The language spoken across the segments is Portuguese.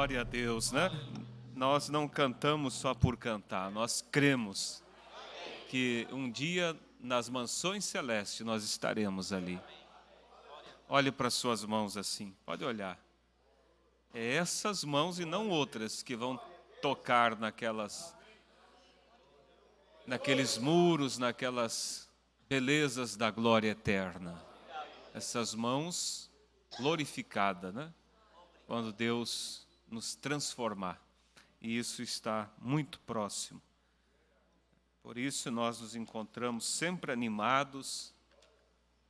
Glória a Deus, né? Nós não cantamos só por cantar, nós cremos que um dia nas mansões celestes nós estaremos ali. Olhe para suas mãos assim, pode olhar. É essas mãos e não outras que vão tocar naqueles muros, naquelas belezas da glória eterna. Essas mãos glorificadas, né? Quando Deus nos transformar. E isso está muito próximo. Por isso nós nos encontramos sempre animados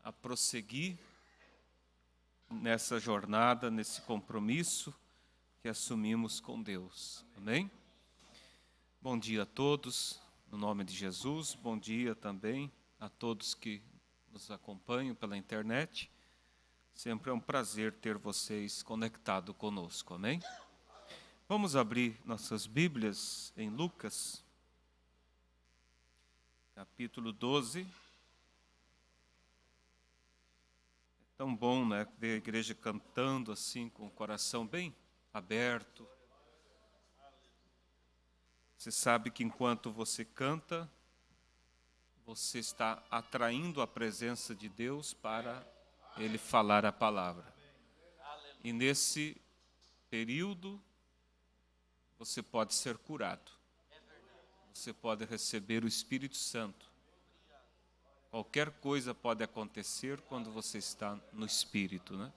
a prosseguir nessa jornada, nesse compromisso que assumimos com Deus. Amém? Bom dia a todos, no nome de Jesus. Bom dia também a todos que nos acompanham pela internet. Sempre é um prazer ter vocês conectados conosco. Amém? Vamos abrir nossas Bíblias em Lucas, capítulo 12. É tão bom, né, ver a igreja cantando assim, com o coração bem aberto. Você sabe que enquanto você canta, você está atraindo a presença de Deus para Ele falar a palavra. E nesse período, você pode ser curado. Você pode receber o Espírito Santo. Qualquer coisa pode acontecer quando você está no Espírito, né?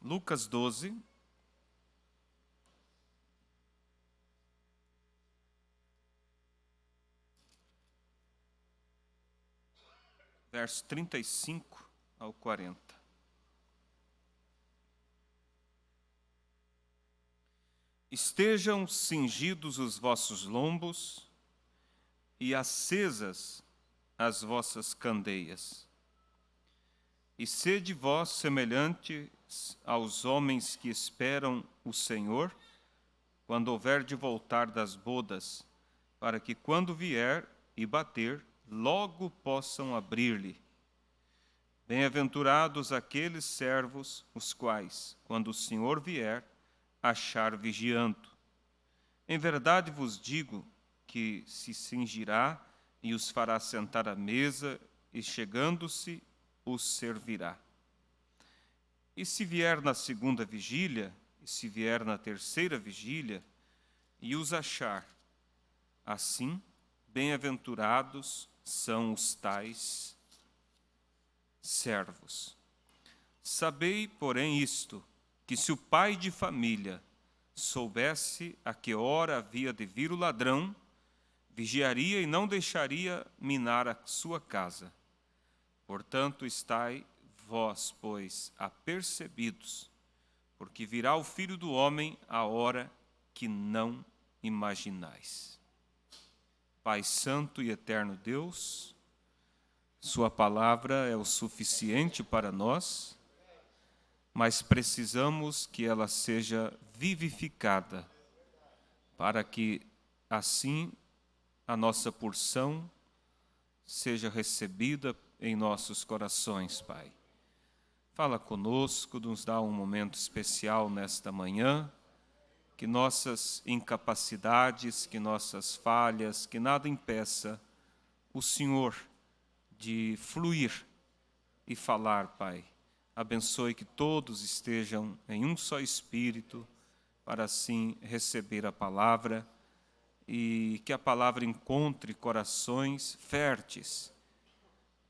Lucas 12. Verso 35 ao 40. Estejam cingidos os vossos lombos e acesas as vossas candeias. E sede vós semelhantes aos homens que esperam o Senhor, quando houver de voltar das bodas, para que quando vier e bater, logo possam abrir-lhe. Bem-aventurados aqueles servos, os quais, quando o Senhor vier, achar vigiando. Em verdade vos digo que se cingirá e os fará sentar à mesa, e chegando-se, os servirá. E se vier na segunda vigília, e se vier na terceira vigília, e os achar, assim, bem-aventurados são os tais servos. Sabei, porém, isto, que se o pai de família soubesse a que hora havia de vir o ladrão, vigiaria e não deixaria minar a sua casa. Portanto, estai vós, pois, apercebidos, porque virá o Filho do Homem a hora que não imaginais. Pai santo e eterno Deus, sua palavra é o suficiente para nós, mas precisamos que ela seja vivificada, para que assim a nossa porção seja recebida em nossos corações, Pai. Fala conosco, nos dá um momento especial nesta manhã, que nossas incapacidades, que nossas falhas, que nada impeça o Senhor de fluir e falar, Pai. Abençoe que todos estejam em um só Espírito, para assim receber a palavra, e que a palavra encontre corações férteis,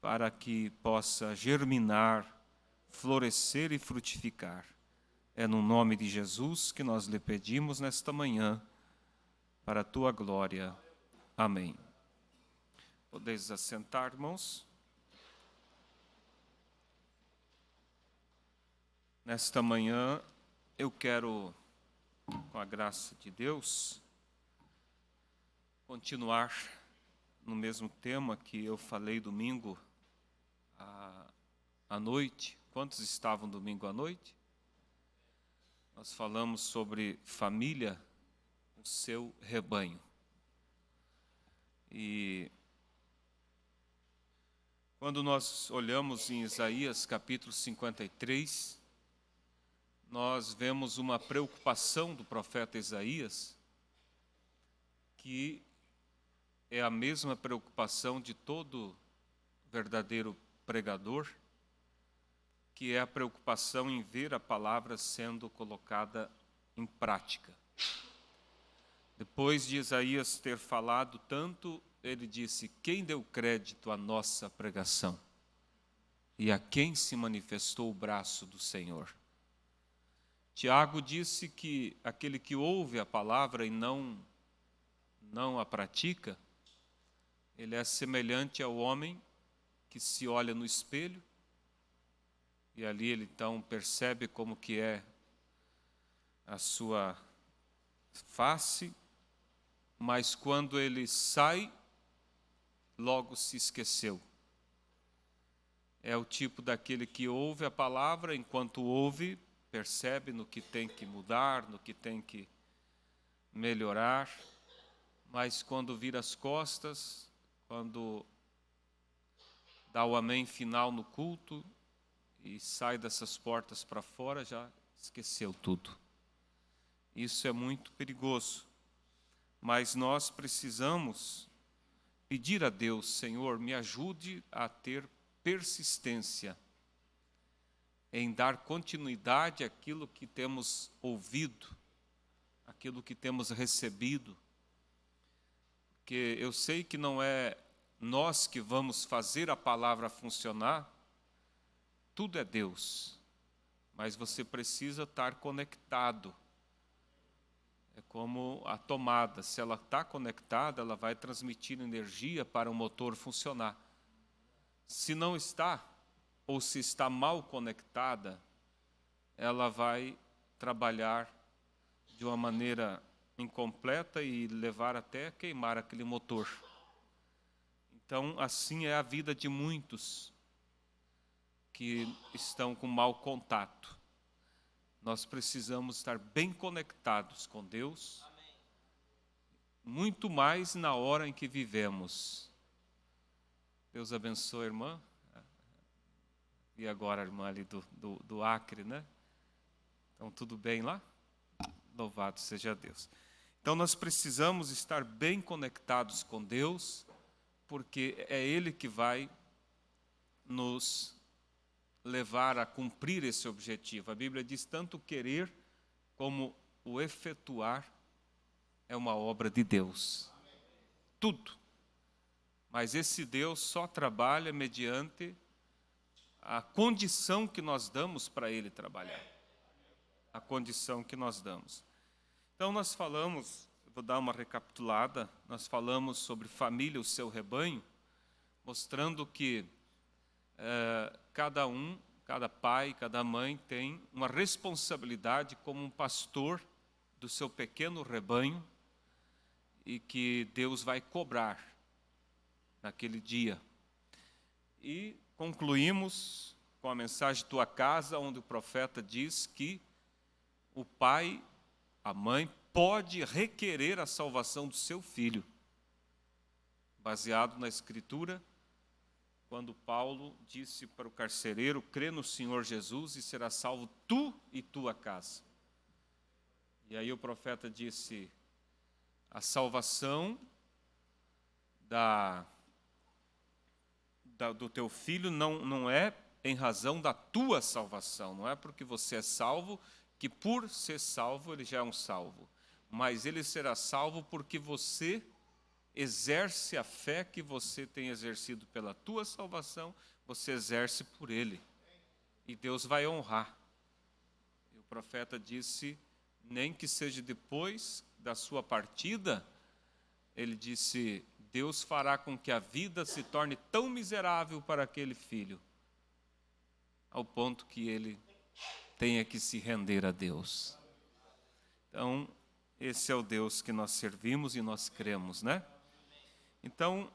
para que possa germinar, florescer e frutificar. É no nome de Jesus que nós lhe pedimos nesta manhã, para a tua glória. Amém. Podeis assentar, irmãos? Nesta manhã, eu quero, com a graça de Deus, continuar no mesmo tema que eu falei domingo à noite. Quantos estavam domingo à noite? Nós falamos sobre família, o seu rebanho. E quando nós olhamos em Isaías capítulo 53, nós vemos uma preocupação do profeta Isaías, que é a mesma preocupação de todo verdadeiro pregador, que é a preocupação em ver a palavra sendo colocada em prática. Depois de Isaías ter falado tanto, ele disse: quem deu crédito à nossa pregação? E a quem se manifestou o braço do Senhor? Tiago disse que aquele que ouve a palavra e não a pratica, ele é semelhante ao homem que se olha no espelho, e ali ele então percebe como que é a sua face, mas quando ele sai, logo se esqueceu. É o tipo daquele que ouve a palavra, enquanto ouve, percebe no que tem que mudar, no que tem que melhorar, mas quando vira as costas, quando dá o amém final no culto e sai dessas portas para fora, já esqueceu tudo. Isso é muito perigoso, mas nós precisamos pedir a Deus: Senhor, me ajude a ter persistência em dar continuidade àquilo que temos ouvido, aquilo que temos recebido, porque eu sei que não é nós que vamos fazer a palavra funcionar, tudo é Deus, mas você precisa estar conectado. É como a tomada, se ela está conectada, ela vai transmitir energia para o motor funcionar. Se não está, ou se está mal conectada, ela vai trabalhar de uma maneira incompleta e levar até a queimar aquele motor. Então, assim é a vida de muitos que estão com mau contato. Nós precisamos estar bem conectados com Deus, muito mais na hora em que vivemos. Deus abençoe a irmã. E agora a irmã ali do Acre, né? Então, tudo bem lá? Louvado seja Deus. Então, nós precisamos estar bem conectados com Deus, porque é Ele que vai nos levar a cumprir esse objetivo. A Bíblia diz: tanto o querer como o efetuar é uma obra de Deus. Tudo. Mas esse Deus só trabalha mediante a condição que nós damos para Ele trabalhar. A condição que nós damos. Então nós falamos, vou dar uma recapitulada, nós falamos sobre família, o seu rebanho, mostrando que cada pai, cada mãe tem uma responsabilidade como um pastor do seu pequeno rebanho e que Deus vai cobrar naquele dia. E concluímos com a mensagem Tua Casa, onde o profeta diz que o pai, a mãe, pode requerer a salvação do seu filho, baseado na Escritura, quando Paulo disse para o carcereiro: crê no Senhor Jesus e será salvo tu e tua casa. E aí o profeta disse: a salvação do teu filho não é em razão da tua salvação, não é porque você é salvo, que por ser salvo ele já é um salvo, mas ele será salvo porque você exerce a fé que você tem exercido pela tua salvação, você exerce por ele, e Deus vai honrar. E o profeta disse: nem que seja depois da sua partida, ele disse: Deus fará com que a vida se torne tão miserável para aquele filho, ao ponto que ele tenha que se render a Deus. Então, esse é o Deus que nós servimos e nós cremos, né? Então,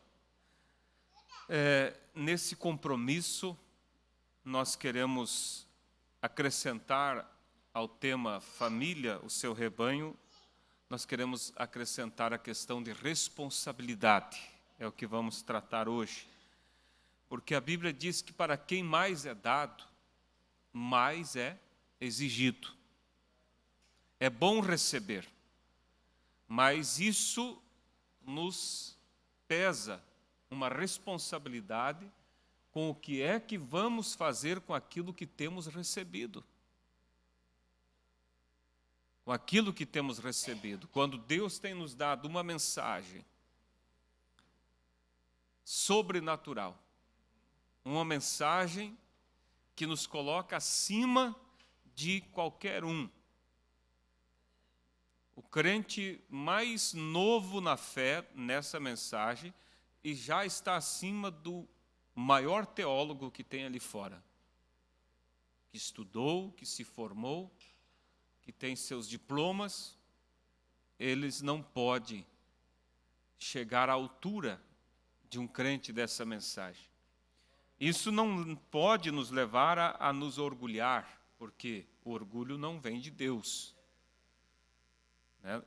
nesse compromisso, nós queremos acrescentar ao tema família, o seu rebanho, nós queremos acrescentar a questão de responsabilidade. É o que vamos tratar hoje. Porque a Bíblia diz que para quem mais é dado, mais é exigido. é bom receber, mas isso nos pesa uma responsabilidade com o que é que vamos fazer com aquilo que temos recebido. Com aquilo que temos recebido. Quando Deus tem nos dado uma mensagem sobrenatural, uma mensagem que nos coloca acima de qualquer um. O crente mais novo na fé nessa mensagem e já está acima do maior teólogo que tem ali fora, que estudou, que se formou, que tem seus diplomas. Eles não podem chegar à altura de um crente dessa mensagem. Isso não pode nos levar a nos orgulhar, porque o orgulho não vem de Deus.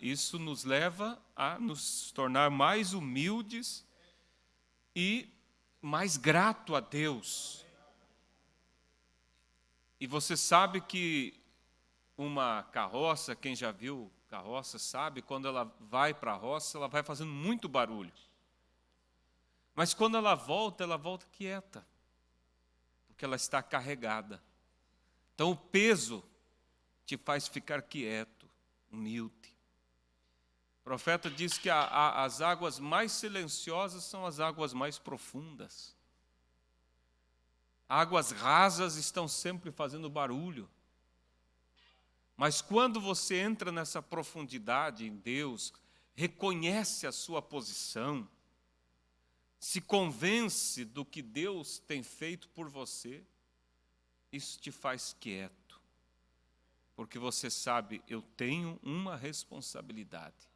Isso nos leva a nos tornar mais humildes e mais grato a Deus. E você sabe que uma carroça, quem já viu carroça sabe, quando ela vai para a roça, ela vai fazendo muito barulho. Mas quando ela volta quieta, porque ela está carregada. Então o peso te faz ficar quieto, humilde. O profeta diz que as águas mais silenciosas são as águas mais profundas. Águas rasas estão sempre fazendo barulho. Mas quando você entra nessa profundidade em Deus, reconhece a sua posição, se convence do que Deus tem feito por você, isso te faz quieto. Porque você sabe, eu tenho uma responsabilidade.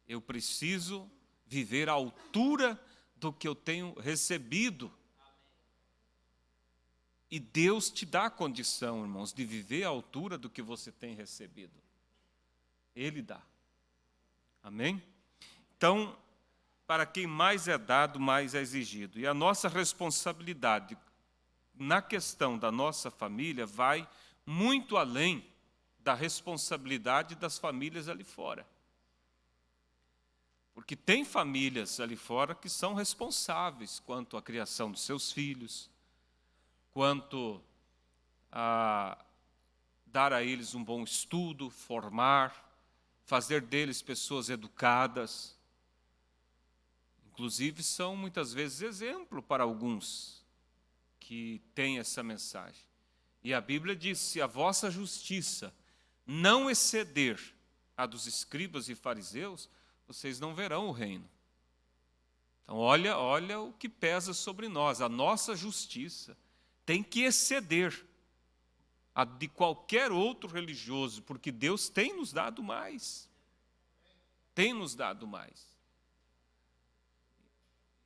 Eu preciso viver à altura do que eu tenho recebido. E Deus te dá a condição, irmãos, de viver à altura do que você tem recebido. Ele dá. Amém? Então, para quem mais é dado, mais é exigido. E a nossa responsabilidade na questão da nossa família vai muito além da responsabilidade das famílias ali fora. Porque tem famílias ali fora que são responsáveis quanto à criação dos seus filhos, quanto a dar a eles um bom estudo, formar, fazer deles pessoas educadas. Inclusive, são muitas vezes exemplo para alguns que têm essa mensagem. E a Bíblia diz, se a vossa justiça não exceder a dos escribas e fariseus, vocês não verão o reino. Então, olha o que pesa sobre nós. A nossa justiça tem que exceder a de qualquer outro religioso, porque Deus tem nos dado mais. Tem nos dado mais.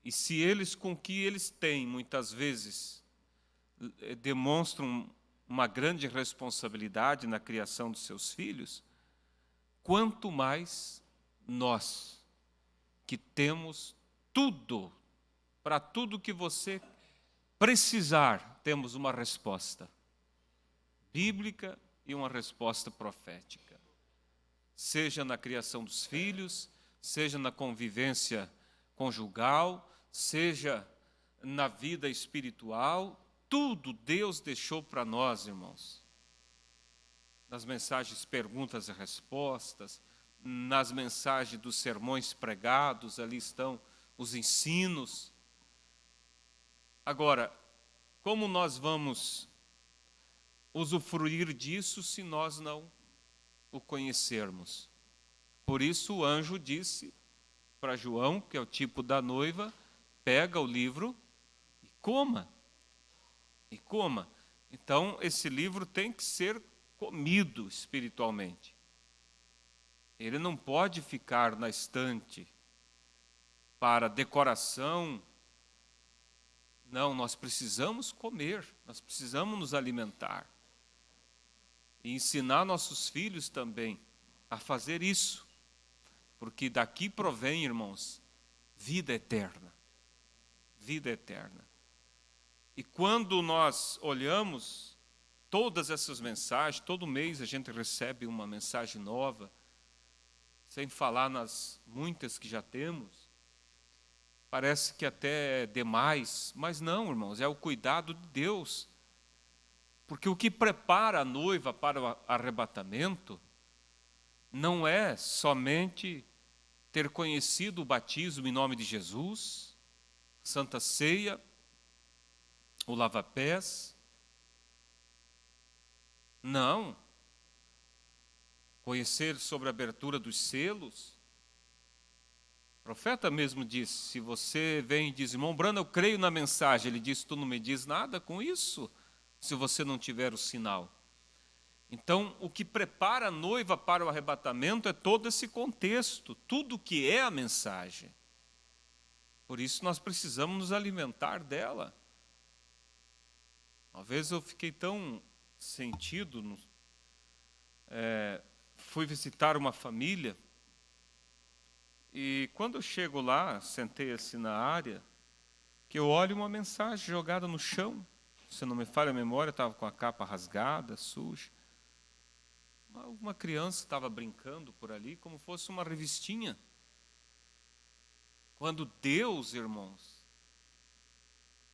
E se eles, com o que eles têm, muitas vezes, demonstram uma grande responsabilidade na criação dos seus filhos, quanto mais nós, que temos tudo, para tudo que você precisar, temos uma resposta bíblica e uma resposta profética. Seja na criação dos filhos, seja na convivência conjugal, seja na vida espiritual, tudo Deus deixou para nós, irmãos. Nas mensagens perguntas e respostas, nas mensagens dos sermões pregados, ali estão os ensinos. Agora, como nós vamos usufruir disso se nós não o conhecermos? Por isso o anjo disse para João, que é o tipo da noiva, pega o livro e coma. E coma. Então, esse livro tem que ser comido espiritualmente. Ele não pode ficar na estante para decoração. Não, nós precisamos comer, nós precisamos nos alimentar. E ensinar nossos filhos também a fazer isso. Porque daqui provém, irmãos, vida eterna. Vida eterna. E quando nós olhamos todas essas mensagens, todo mês a gente recebe uma mensagem nova, sem falar nas muitas que já temos. Parece que até é demais, mas não, irmãos, é o cuidado de Deus. Porque o que prepara a noiva para o arrebatamento não é somente ter conhecido o batismo em nome de Jesus, Santa Ceia, o lava-pés. Não. Conhecer sobre a abertura dos selos. O profeta mesmo disse, se você vem e diz, irmão Brano, eu creio na mensagem, ele disse, tu não me diz nada com isso, se você não tiver o sinal. Então, o que prepara a noiva para o arrebatamento é todo esse contexto, tudo que é a mensagem. Por isso nós precisamos nos alimentar dela. Uma vez eu fiquei tão sentido, fui visitar uma família, e quando eu chego lá, sentei assim na área, que eu olho uma mensagem jogada no chão, se não me falha a memória, estava com a capa rasgada, suja. Uma criança estava brincando por ali, como fosse uma revistinha. Quando Deus, irmãos,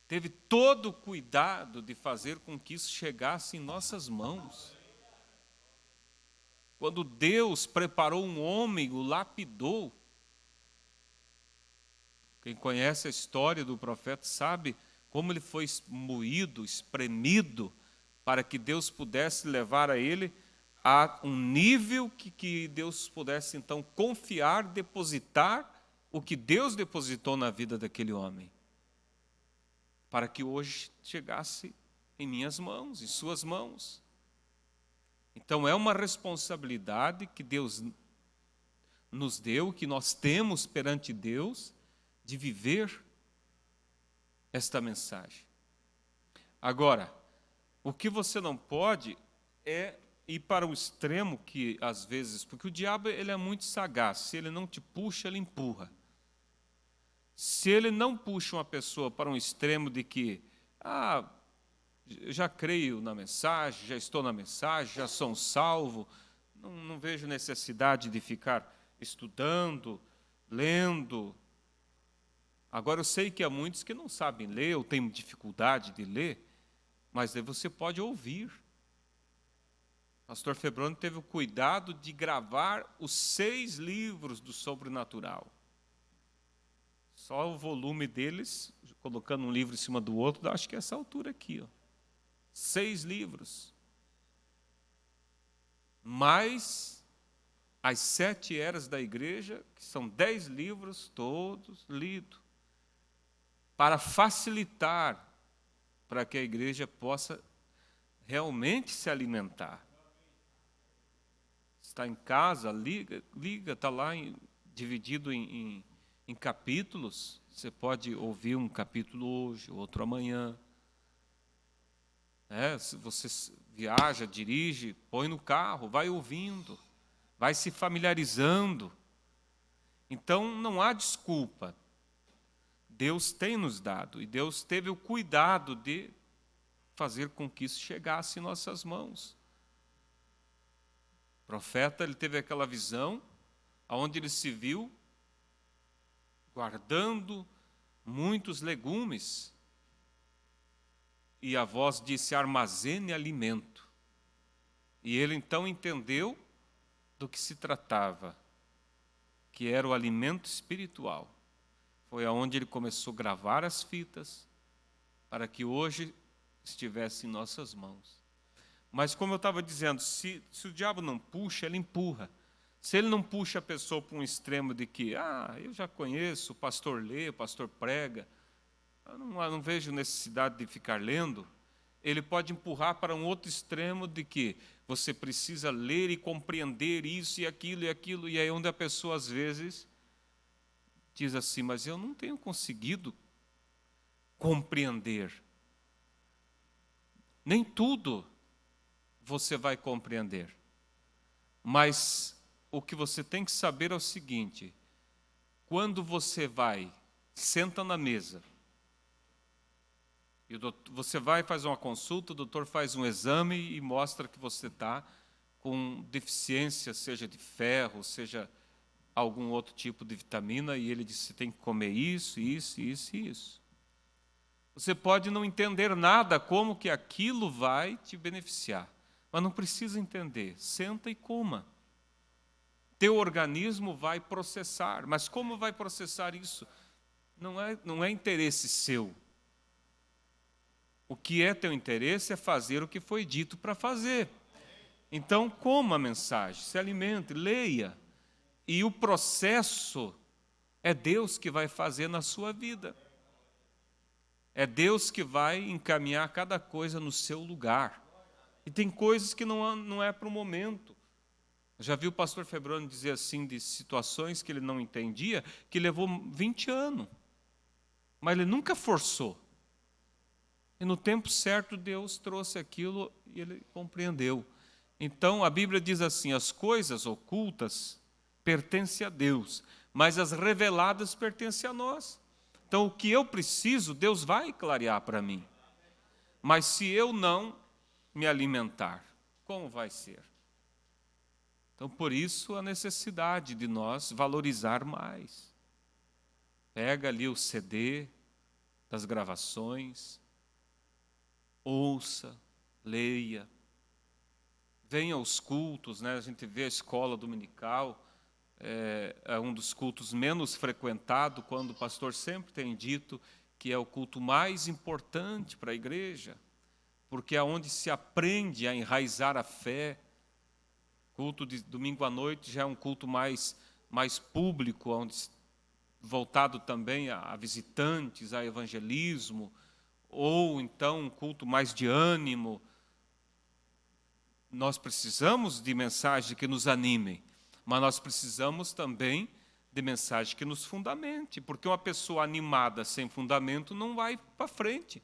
teve todo o cuidado de fazer com que isso chegasse em nossas mãos. Quando Deus preparou um homem, o lapidou. Quem conhece a história do profeta sabe como ele foi moído, espremido, para que Deus pudesse levar a ele a um nível que Deus pudesse então confiar, depositar o que Deus depositou na vida daquele homem, para que hoje chegasse em minhas mãos, em suas mãos. Então é uma responsabilidade que Deus nos deu, que nós temos perante Deus, de viver esta mensagem. Agora, o que você não pode é ir para o extremo que, às vezes, porque o diabo ele é muito sagaz, se ele não te puxa, ele empurra. Se ele não puxa uma pessoa para um extremo de que, já creio na mensagem, já estou na mensagem, já sou salvo, não vejo necessidade de ficar estudando, lendo. Agora, eu sei que há muitos que não sabem ler, ou têm dificuldade de ler, mas aí você pode ouvir. O pastor Febroni teve o cuidado de gravar os 6 livros do sobrenatural. Só o volume deles, colocando um livro em cima do outro, acho que é essa altura aqui. 6 livros. Mais as 7 eras da igreja, que são 10 livros, todos lidos, para facilitar, para que a igreja possa realmente se alimentar. Está em casa, liga, está lá dividido em capítulos. Você pode ouvir um capítulo hoje, outro amanhã. Se você viaja, dirige, põe no carro, vai ouvindo, vai se familiarizando. Então, não há desculpa. Deus tem nos dado, e Deus teve o cuidado de fazer com que isso chegasse em nossas mãos. O profeta ele teve aquela visão, onde ele se viu guardando muitos legumes, e a voz disse, armazene alimento. E ele então entendeu do que se tratava, que era o alimento espiritual. Foi aonde ele começou a gravar as fitas, para que hoje estivesse em nossas mãos. Mas como eu estava dizendo, se o diabo não puxa, ele empurra. Se ele não puxa a pessoa para um extremo de que, eu já conheço, o pastor lê, o pastor prega, eu não vejo necessidade de ficar lendo, ele pode empurrar para um outro extremo de que você precisa ler e compreender isso e aquilo, e aí onde a pessoa às vezes diz assim, mas eu não tenho conseguido compreender. Nem tudo você vai compreender. Mas o que você tem que saber é o seguinte, quando você senta na mesa, E você vai fazer uma consulta, o doutor faz um exame e mostra que você está com deficiência, seja de ferro, seja algum outro tipo de vitamina, e ele diz que você tem que comer isso, isso, isso e isso. Você pode não entender nada como que aquilo vai te beneficiar, mas não precisa entender. Senta e coma. Teu organismo vai processar. Mas como vai processar isso? Não é interesse seu. O que é teu interesse é fazer o que foi dito para fazer. Então, coma a mensagem, se alimente, leia. E o processo é Deus que vai fazer na sua vida. É Deus que vai encaminhar cada coisa no seu lugar. E tem coisas que não é para o momento. Já vi o pastor Febrônio dizer assim, de situações que ele não entendia, que levou 20 anos. Mas ele nunca forçou. E no tempo certo Deus trouxe aquilo e ele compreendeu. Então a Bíblia diz assim, as coisas ocultas pertencem a Deus, mas as reveladas pertencem a nós. Então o que eu preciso, Deus vai clarear para mim. Mas se eu não me alimentar, como vai ser? Então por isso a necessidade de nós valorizar mais. Pega ali o CD das gravações, ouça, leia, venha aos cultos, né? A gente vê a escola dominical, é um dos cultos menos frequentados, quando o pastor sempre tem dito que é o culto mais importante para a igreja, porque é onde se aprende a enraizar a fé. Culto de domingo à noite já é um culto mais público, voltado também a visitantes, a evangelismo, ou então um culto mais de ânimo. Nós precisamos de mensagens que nos animem, mas nós precisamos também de mensagem que nos fundamente, porque uma pessoa animada sem fundamento não vai para frente.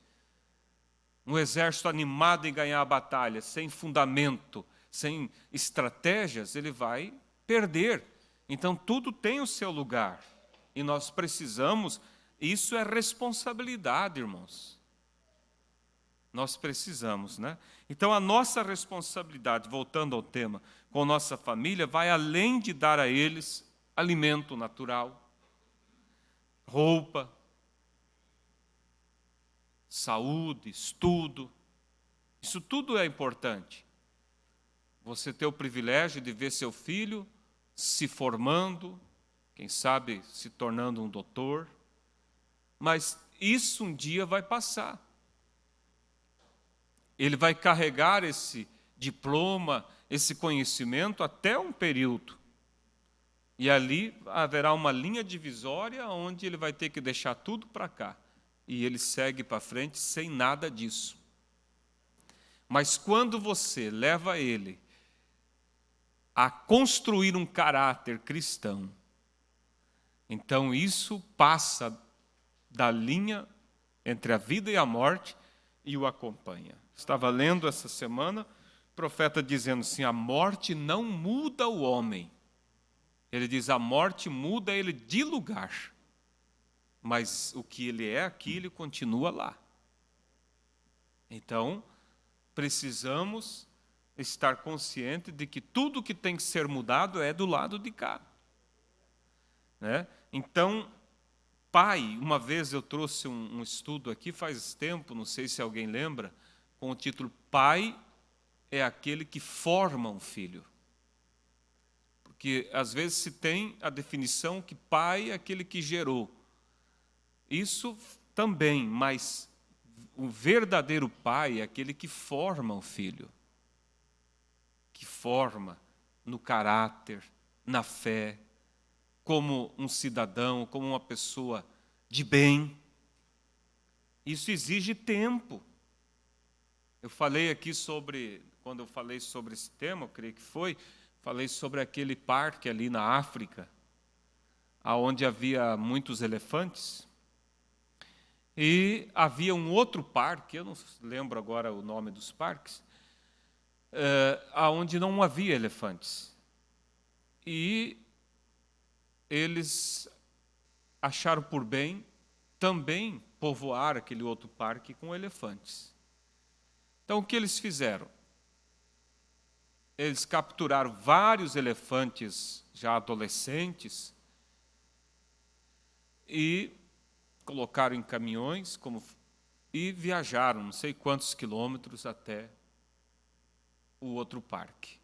Um exército animado em ganhar a batalha, sem fundamento, sem estratégias, ele vai perder. Então tudo tem o seu lugar, e nós precisamos, isso é responsabilidade, irmãos. Nós precisamos, né? Então a nossa responsabilidade, voltando ao tema, com nossa família, vai além de dar a eles alimento natural, roupa, saúde, estudo. Isso tudo é importante. Você ter o privilégio de ver seu filho se formando, quem sabe se tornando um doutor, mas isso um dia vai passar. Ele vai carregar esse diploma, esse conhecimento até um período. E ali haverá uma linha divisória onde ele vai ter que deixar tudo para cá. E ele segue para frente sem nada disso. Mas quando você leva ele a construir um caráter cristão, então isso passa da linha entre a vida e a morte e o acompanha. Estava lendo essa semana, o profeta dizendo assim, a morte não muda o homem. Ele diz, a morte muda ele de lugar. Mas o que ele é aqui, ele continua lá. Então, precisamos estar consciente de que tudo que tem que ser mudado é do lado de cá. Né? Então, pai, uma vez eu trouxe um estudo aqui, faz tempo, não sei se alguém lembra, com o título Pai é aquele que forma um filho. Porque às vezes se tem a definição que pai é aquele que gerou. Isso também, mas o verdadeiro pai é aquele que forma o filho. Que forma no caráter, na fé, como um cidadão, como uma pessoa de bem. Isso exige tempo. Eu falei aqui quando eu falei sobre esse tema, eu creio que falei sobre aquele parque ali na África, onde havia muitos elefantes. E havia um outro parque, eu não lembro agora o nome dos parques, onde não havia elefantes. E eles acharam por bem também povoar aquele outro parque com elefantes. Então, o que eles fizeram? Eles capturaram vários elefantes já adolescentes e colocaram em caminhões e viajaram não sei quantos quilômetros até o outro parque.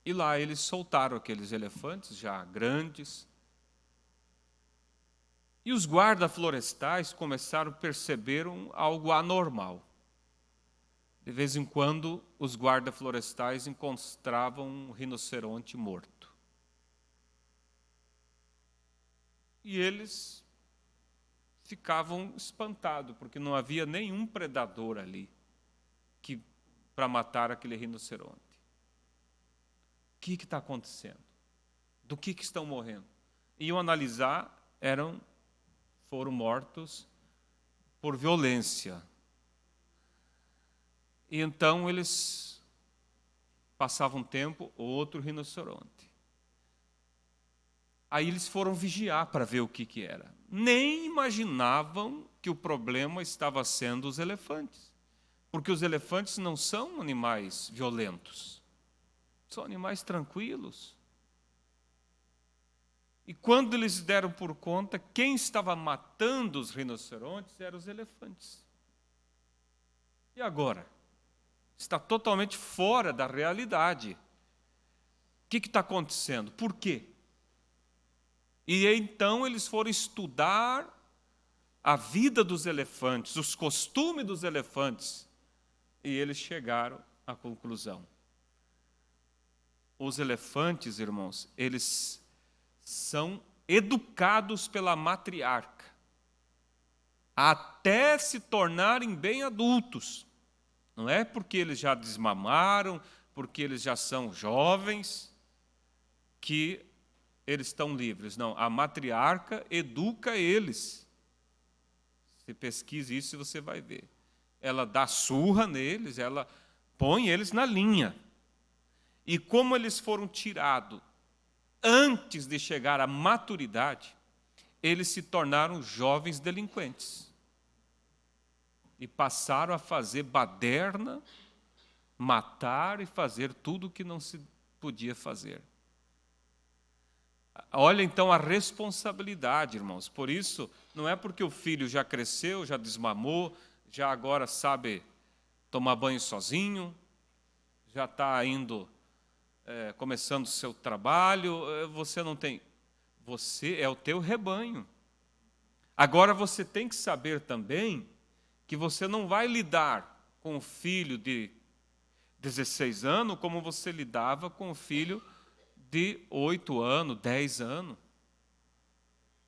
E lá eles soltaram aqueles elefantes já grandes. E os guardas florestais começaram a perceber algo anormal. De vez em quando, os guardas florestais encontravam um rinoceronte morto. E eles ficavam espantados, porque não havia nenhum predador ali para matar aquele rinoceronte. O que está acontecendo? Do que estão morrendo? Iam analisar, foram mortos por violência. E então eles passavam tempo, outro rinoceronte. Aí eles foram vigiar para ver o que era. Nem imaginavam que o problema estava sendo os elefantes. Porque os elefantes não são animais violentos. São animais tranquilos. E quando eles deram por conta, quem estava matando os rinocerontes eram os elefantes. E agora? Está totalmente fora da realidade. O que está acontecendo? Por quê? E então eles foram estudar a vida dos elefantes, os costumes dos elefantes, e eles chegaram à conclusão. Os elefantes, irmãos, eles são educados pela matriarca, até se tornarem bem adultos. Não é porque eles já desmamaram, porque eles já são jovens, que eles estão livres. Não, a matriarca educa eles. Você pesquise isso e você vai ver. Ela dá surra neles, ela põe eles na linha. E como eles foram tirados antes de chegar à maturidade, eles se tornaram jovens delinquentes. E passaram a fazer baderna, matar e fazer tudo o que não se podia fazer. Olha então a responsabilidade, irmãos. Por isso, não é porque o filho já cresceu, já desmamou, já agora sabe tomar banho sozinho, já está indo, começando o seu trabalho, você não tem. Você é o teu rebanho. Agora você tem que saber também que você não vai lidar com o filho de 16 anos como você lidava com o filho de 8 anos, 10 anos.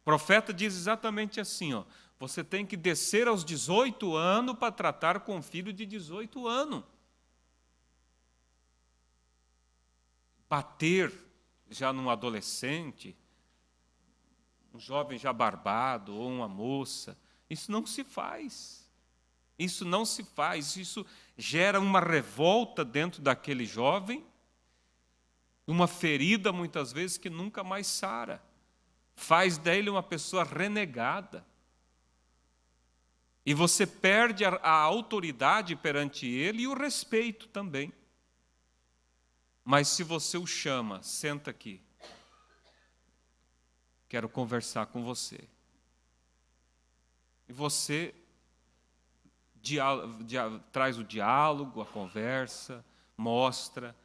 O profeta diz exatamente assim, você tem que descer aos 18 anos para tratar com o filho de 18 anos. Bater já num adolescente, um jovem já barbado ou uma moça, isso não se faz. Isso não se faz, isso gera uma revolta dentro daquele jovem, uma ferida, muitas vezes, que nunca mais sara. Faz dele uma pessoa renegada. E você perde a autoridade perante ele e o respeito também. Mas se você o chama, senta aqui, quero conversar com você. E você traz o diálogo, a conversa, mostra,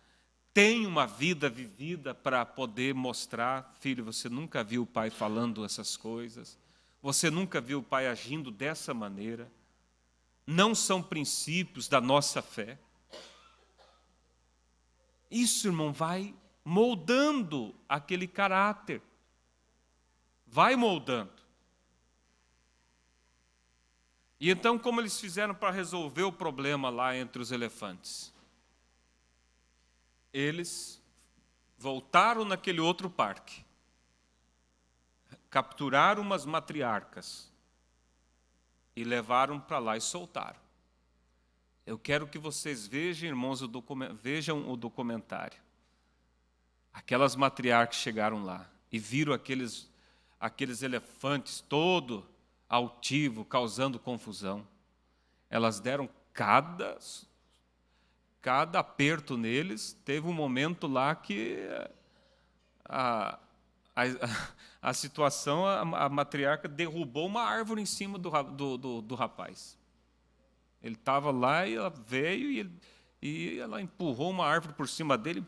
tem uma vida vivida para poder mostrar, filho, você nunca viu o pai falando essas coisas, você nunca viu o pai agindo dessa maneira, não são princípios da nossa fé. Isso, irmão, vai moldando aquele caráter, vai moldando. E então, como eles fizeram para resolver o problema lá entre os elefantes? Eles voltaram naquele outro parque, capturaram umas matriarcas e levaram para lá e soltaram. Eu quero que vocês vejam, irmãos, vejam o documentário. Aquelas matriarcas chegaram lá e viram aqueles elefantes todos altivo, causando confusão. Elas deram cada aperto neles. Teve um momento lá que a situação, a matriarca derrubou uma árvore em cima do rapaz. Ele estava lá e ela veio e ela empurrou uma árvore por cima dele,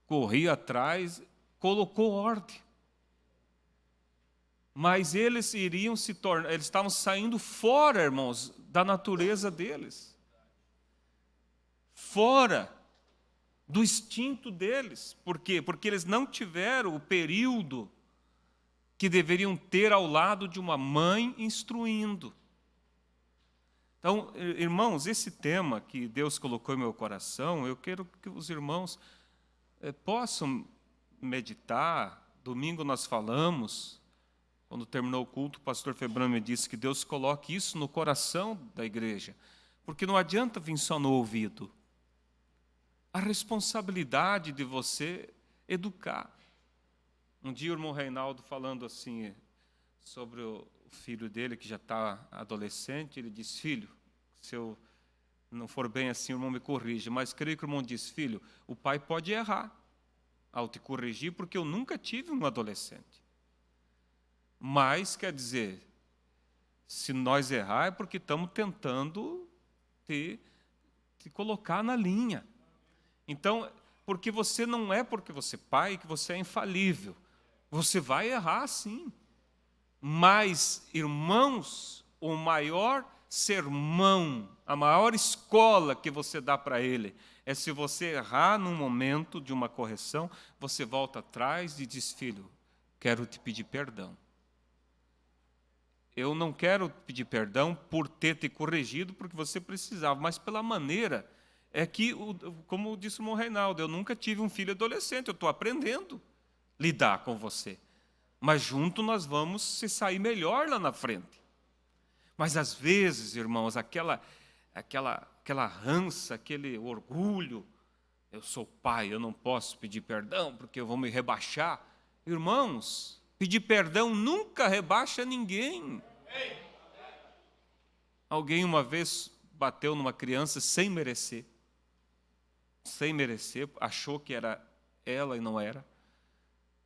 corria atrás, colocou ordem. Mas eles iriam se tornar, eles estavam saindo fora, irmãos, da natureza deles. Fora do instinto deles. Por quê? Porque eles não tiveram o período que deveriam ter ao lado de uma mãe instruindo. Então, irmãos, esse tema que Deus colocou em meu coração, eu quero que os irmãos possam meditar. Domingo nós falamos, quando terminou o culto, o pastor Febrão me disse que Deus coloque isso no coração da igreja, porque não adianta vir só no ouvido. A responsabilidade de você educar. Um dia o irmão Reinaldo falando assim, sobre o filho dele, que já está adolescente, ele disse: filho, se eu não for bem assim, o irmão me corrige, mas creio que o irmão disse: filho, o pai pode errar ao te corrigir, porque eu nunca tive um adolescente. Mas, quer dizer, se nós errar é porque estamos tentando te colocar na linha. Então, porque você não é porque você é pai que você é infalível. Você vai errar sim. Mas, irmãos, o maior sermão, a maior escola que você dá para ele é se você errar num momento de uma correção, você volta atrás e diz: filho, quero te pedir perdão. Eu não quero pedir perdão por ter te corrigido porque você precisava, mas pela maneira é que, como disse o irmão Reinaldo, eu nunca tive um filho adolescente, eu estou aprendendo a lidar com você. Mas junto nós vamos se sair melhor lá na frente. Mas às vezes, irmãos, aquela rança, aquele orgulho, eu sou pai, eu não posso pedir perdão porque eu vou me rebaixar. Irmãos, pedir perdão nunca rebaixa ninguém. Alguém uma vez bateu numa criança sem merecer, achou que era ela e não era.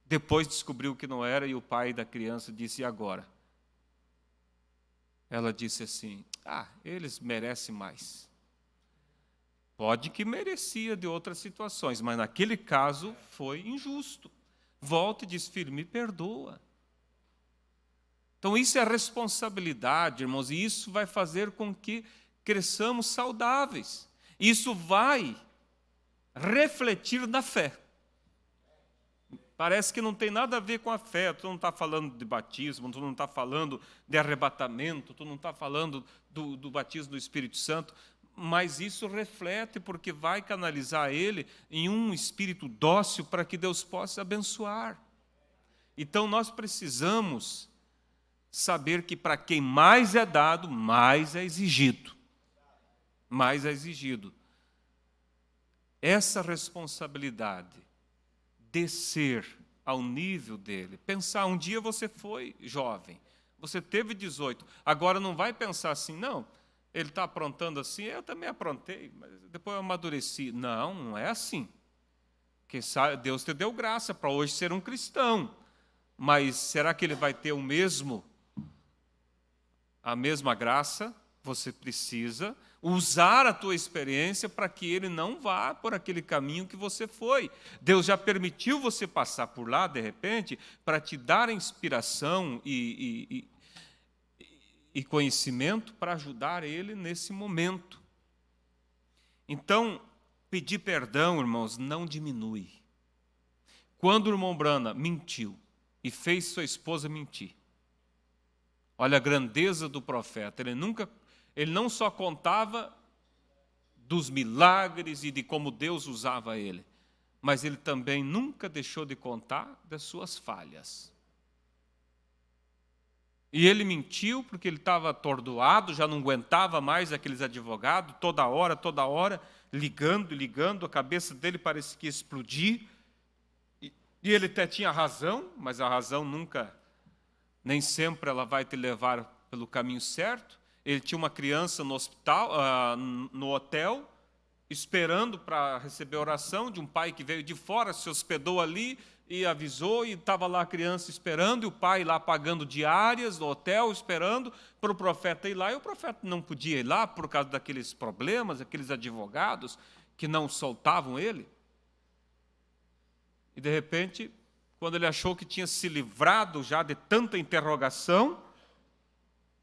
Depois descobriu que não era e o pai da criança disse: e agora? Ela disse assim: eles merecem mais. Pode que merecia de outras situações, mas naquele caso foi injusto. Volta e diz: filho, me perdoa. Então isso é responsabilidade, irmãos, e isso vai fazer com que cresçamos saudáveis. Isso vai refletir na fé. Parece que não tem nada a ver com a fé. Tu não está falando de batismo, tu não está falando de arrebatamento, tu não está falando do batismo do Espírito Santo, mas isso reflete porque vai canalizar ele em um espírito dócil para que Deus possa abençoar. Então nós precisamos saber que para quem mais é dado, mais é exigido. Mais é exigido. Essa responsabilidade, descer ao nível dele. Pensar, um dia você foi jovem, você teve 18, agora não vai pensar assim: não, ele está aprontando assim, eu também aprontei, mas depois eu amadureci. Não, não é assim. Quem sabe, Deus te deu graça para hoje ser um cristão, mas será que ele vai ter a mesma graça? Você precisa usar a tua experiência para que ele não vá por aquele caminho que você foi. Deus já permitiu você passar por lá, de repente, para te dar inspiração e conhecimento para ajudar ele nesse momento. Então, pedir perdão, irmãos, não diminui. Quando o irmão Brana mentiu e fez sua esposa mentir, olha a grandeza do profeta, ele não só contava dos milagres e de como Deus usava ele, mas ele também nunca deixou de contar das suas falhas. E ele mentiu porque ele estava atordoado, já não aguentava mais aqueles advogados, toda hora, ligando, a cabeça dele parecia que ia explodir. E ele até tinha razão, mas a razão nunca nem sempre ela vai te levar pelo caminho certo. Ele tinha uma criança no hospital, no hotel, esperando para receber oração de um pai que veio de fora, se hospedou ali e avisou, e estava lá a criança esperando, e o pai lá pagando diárias no hotel, esperando para o profeta ir lá, e o profeta não podia ir lá por causa daqueles problemas, aqueles advogados que não soltavam ele. E, de repente, quando ele achou que tinha se livrado já de tanta interrogação,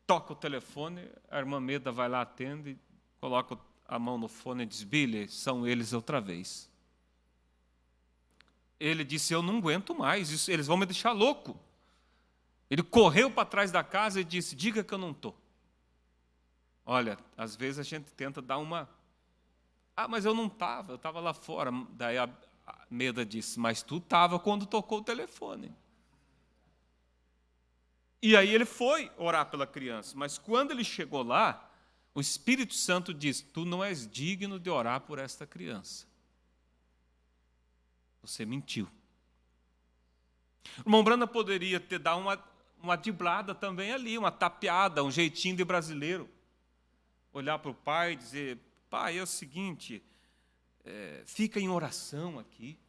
toca o telefone, a irmã Meda vai lá, atende, coloca a mão no fone e diz: Billy, são eles outra vez. Ele disse: eu não aguento mais, eles vão me deixar louco. Ele correu para trás da casa e disse: diga que eu não estou. Olha, às vezes a gente tenta dar uma... mas eu não estava, eu estava lá fora. Daí a Meda disse: mas tu estava quando tocou o telefone. E aí ele foi orar pela criança, mas quando ele chegou lá, o Espírito Santo disse: tu não és digno de orar por esta criança. Você mentiu. O irmão Branda poderia ter dado uma driblada também ali, uma tapeada, um jeitinho de brasileiro. Olhar para o pai e dizer: pai, é o seguinte, fica em oração aqui,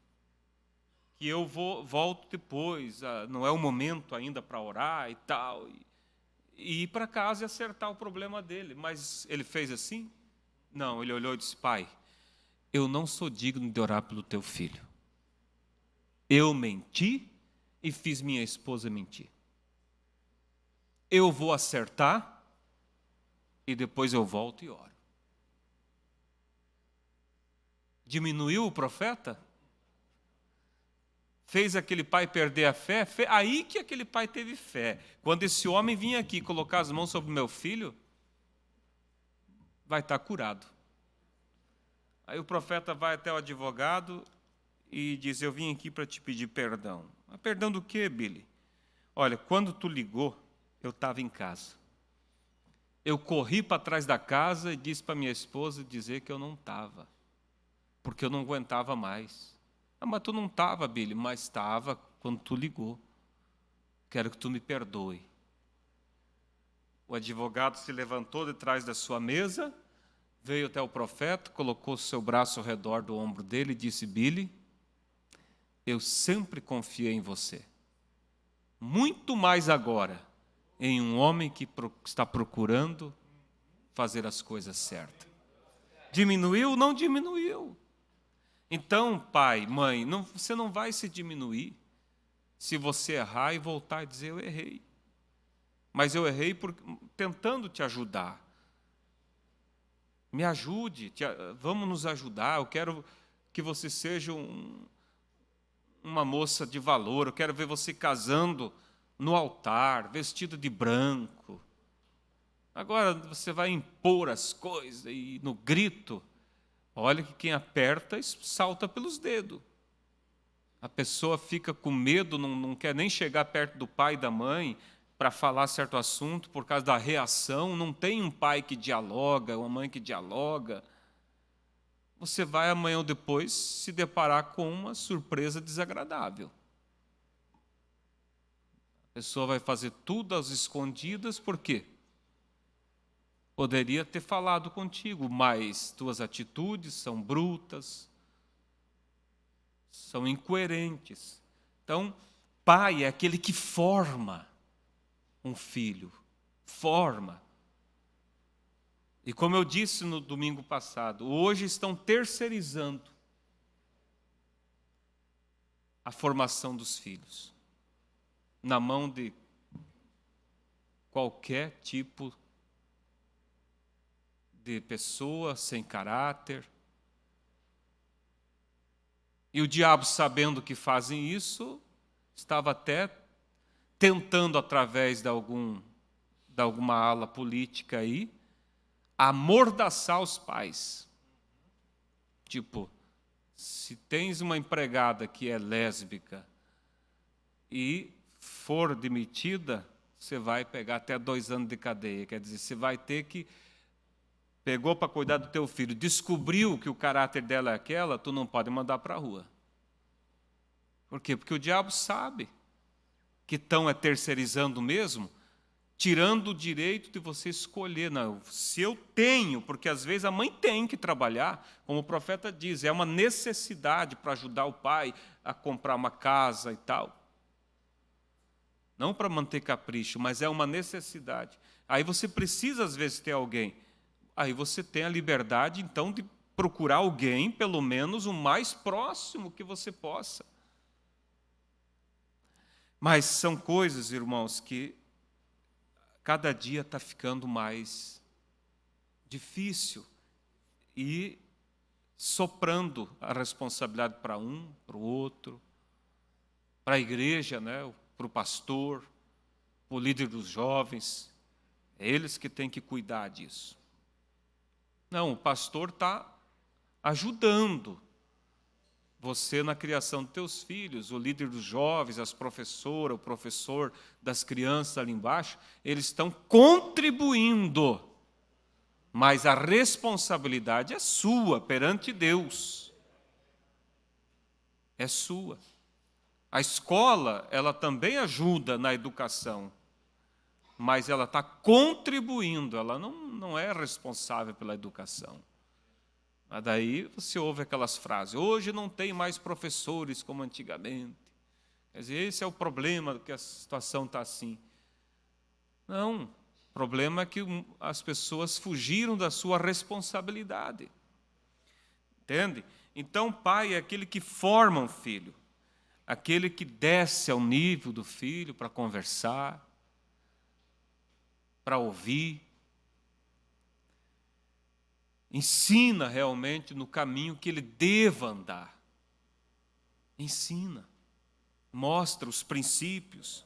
que eu volto depois, não é o momento ainda para orar e tal. E ir para casa e acertar o problema dele. Mas ele fez assim? Não, ele olhou e disse: pai, eu não sou digno de orar pelo teu filho. Eu menti e fiz minha esposa mentir. Eu vou acertar e depois eu volto e oro. Diminuiu o profeta? Fez aquele pai perder a fé? Aí que aquele pai teve fé. Quando esse homem vinha aqui colocar as mãos sobre o meu filho, vai estar curado. Aí o profeta vai até o advogado e diz: eu vim aqui para te pedir perdão. Mas perdão do quê, Billy? Olha, quando tu ligou, eu estava em casa. Eu corri para trás da casa e disse para minha esposa dizer que eu não estava, porque eu não aguentava mais. Mas tu não estava, Billy. Mas estava quando tu ligou. Quero que tu me perdoe. O advogado se levantou de trás da sua mesa, veio até o profeta, colocou seu braço ao redor do ombro dele e disse: Billy, eu sempre confiei em você. Muito mais agora em um homem que está procurando fazer as coisas certas. Diminuiu? Não diminuiu. Então, pai, mãe, você não vai se diminuir se você errar e voltar e dizer: eu errei. Mas eu errei tentando te ajudar. Me ajude, vamos nos ajudar. Eu quero que você seja uma moça de valor. Eu quero ver você casando no altar, vestida de branco. Agora você vai impor as coisas e no grito. Olha que quem aperta salta pelos dedos. A pessoa fica com medo, não quer nem chegar perto do pai e da mãe para falar certo assunto por causa da reação. Não tem um pai que dialoga, uma mãe que dialoga. Você vai amanhã ou depois se deparar com uma surpresa desagradável. A pessoa vai fazer tudo às escondidas, por quê? Poderia ter falado contigo, mas tuas atitudes são brutas, são incoerentes. Então, pai é aquele que forma um filho, forma. E como eu disse no domingo passado, hoje estão terceirizando a formação dos filhos na mão de qualquer tipo de pessoa sem caráter. E o diabo, sabendo que fazem isso, estava até tentando, através de alguma ala política aí, amordaçar os pais. Tipo, se tens uma empregada que é lésbica e for demitida, você vai pegar até 2 anos de cadeia. Quer dizer, você vai ter que... Pegou para cuidar do teu filho, descobriu que o caráter dela é aquela, tu não pode mandar para a rua. Por quê? Porque o diabo sabe. que estão terceirizando mesmo, tirando o direito de você escolher. Não, se eu tenho, porque às vezes a mãe tem que trabalhar, como o profeta diz, é uma necessidade para ajudar o pai a comprar uma casa e tal. Não para manter capricho, mas é uma necessidade. Aí você precisa, às vezes, ter alguém. Aí você tem a liberdade, então, de procurar alguém, pelo menos o mais próximo que você possa. Mas são coisas, irmãos, que cada dia está ficando mais difícil e soprando a responsabilidade para um, para o outro, para a igreja, né, para o pastor, para o líder dos jovens. É eles que têm que cuidar disso. Não, o pastor está ajudando você na criação dos teus filhos, o líder dos jovens, as professoras, o professor das crianças ali embaixo, eles estão contribuindo, mas a responsabilidade é sua perante Deus. É sua. A escola, ela também ajuda na educação, mas ela está contribuindo, ela não é responsável pela educação. Mas daí você ouve aquelas frases, hoje não tem mais professores como antigamente. Quer dizer, esse é o problema, que a situação está assim. Não, o problema é que as pessoas fugiram da sua responsabilidade. Entende? Então, pai é aquele que forma um filho, aquele que desce ao nível do filho para conversar, para ouvir, ensina realmente no caminho que ele deva andar. Ensina, mostra os princípios,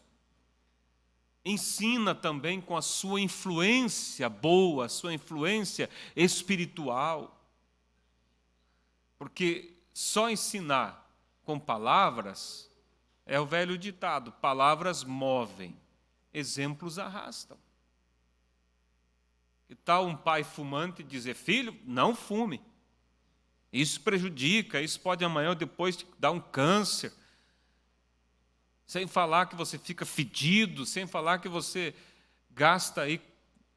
ensina também com a sua influência boa, a sua influência espiritual. Porque só ensinar com palavras é o velho ditado, palavras movem, exemplos arrastam. Que tal um pai fumante dizer, filho, não fume. Isso prejudica, isso pode amanhã ou depois te dar um câncer. Sem falar que você fica fedido, sem falar que você gasta aí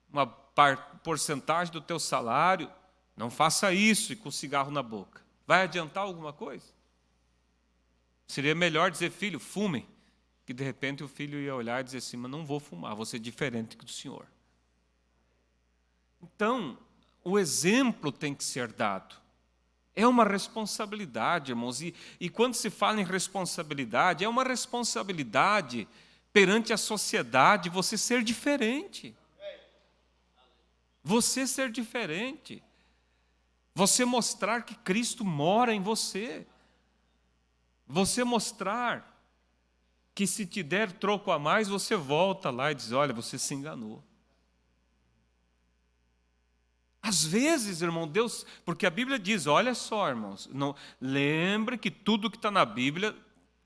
uma porcentagem do teu salário. Não faça isso e com cigarro na boca. Vai adiantar alguma coisa? Seria melhor dizer, filho, fume, que de repente o filho ia olhar e dizer assim, mas não vou fumar, vou ser diferente do senhor. Então, o exemplo tem que ser dado. É uma responsabilidade, irmãos. E quando se fala em responsabilidade, é uma responsabilidade perante a sociedade você ser diferente. Você ser diferente. Você mostrar que Cristo mora em você. Você mostrar que se te der troco a mais, você volta lá e diz, olha, você se enganou. Às vezes, irmão, Deus, porque a Bíblia diz, olha só, irmãos, não, lembre que tudo que está na Bíblia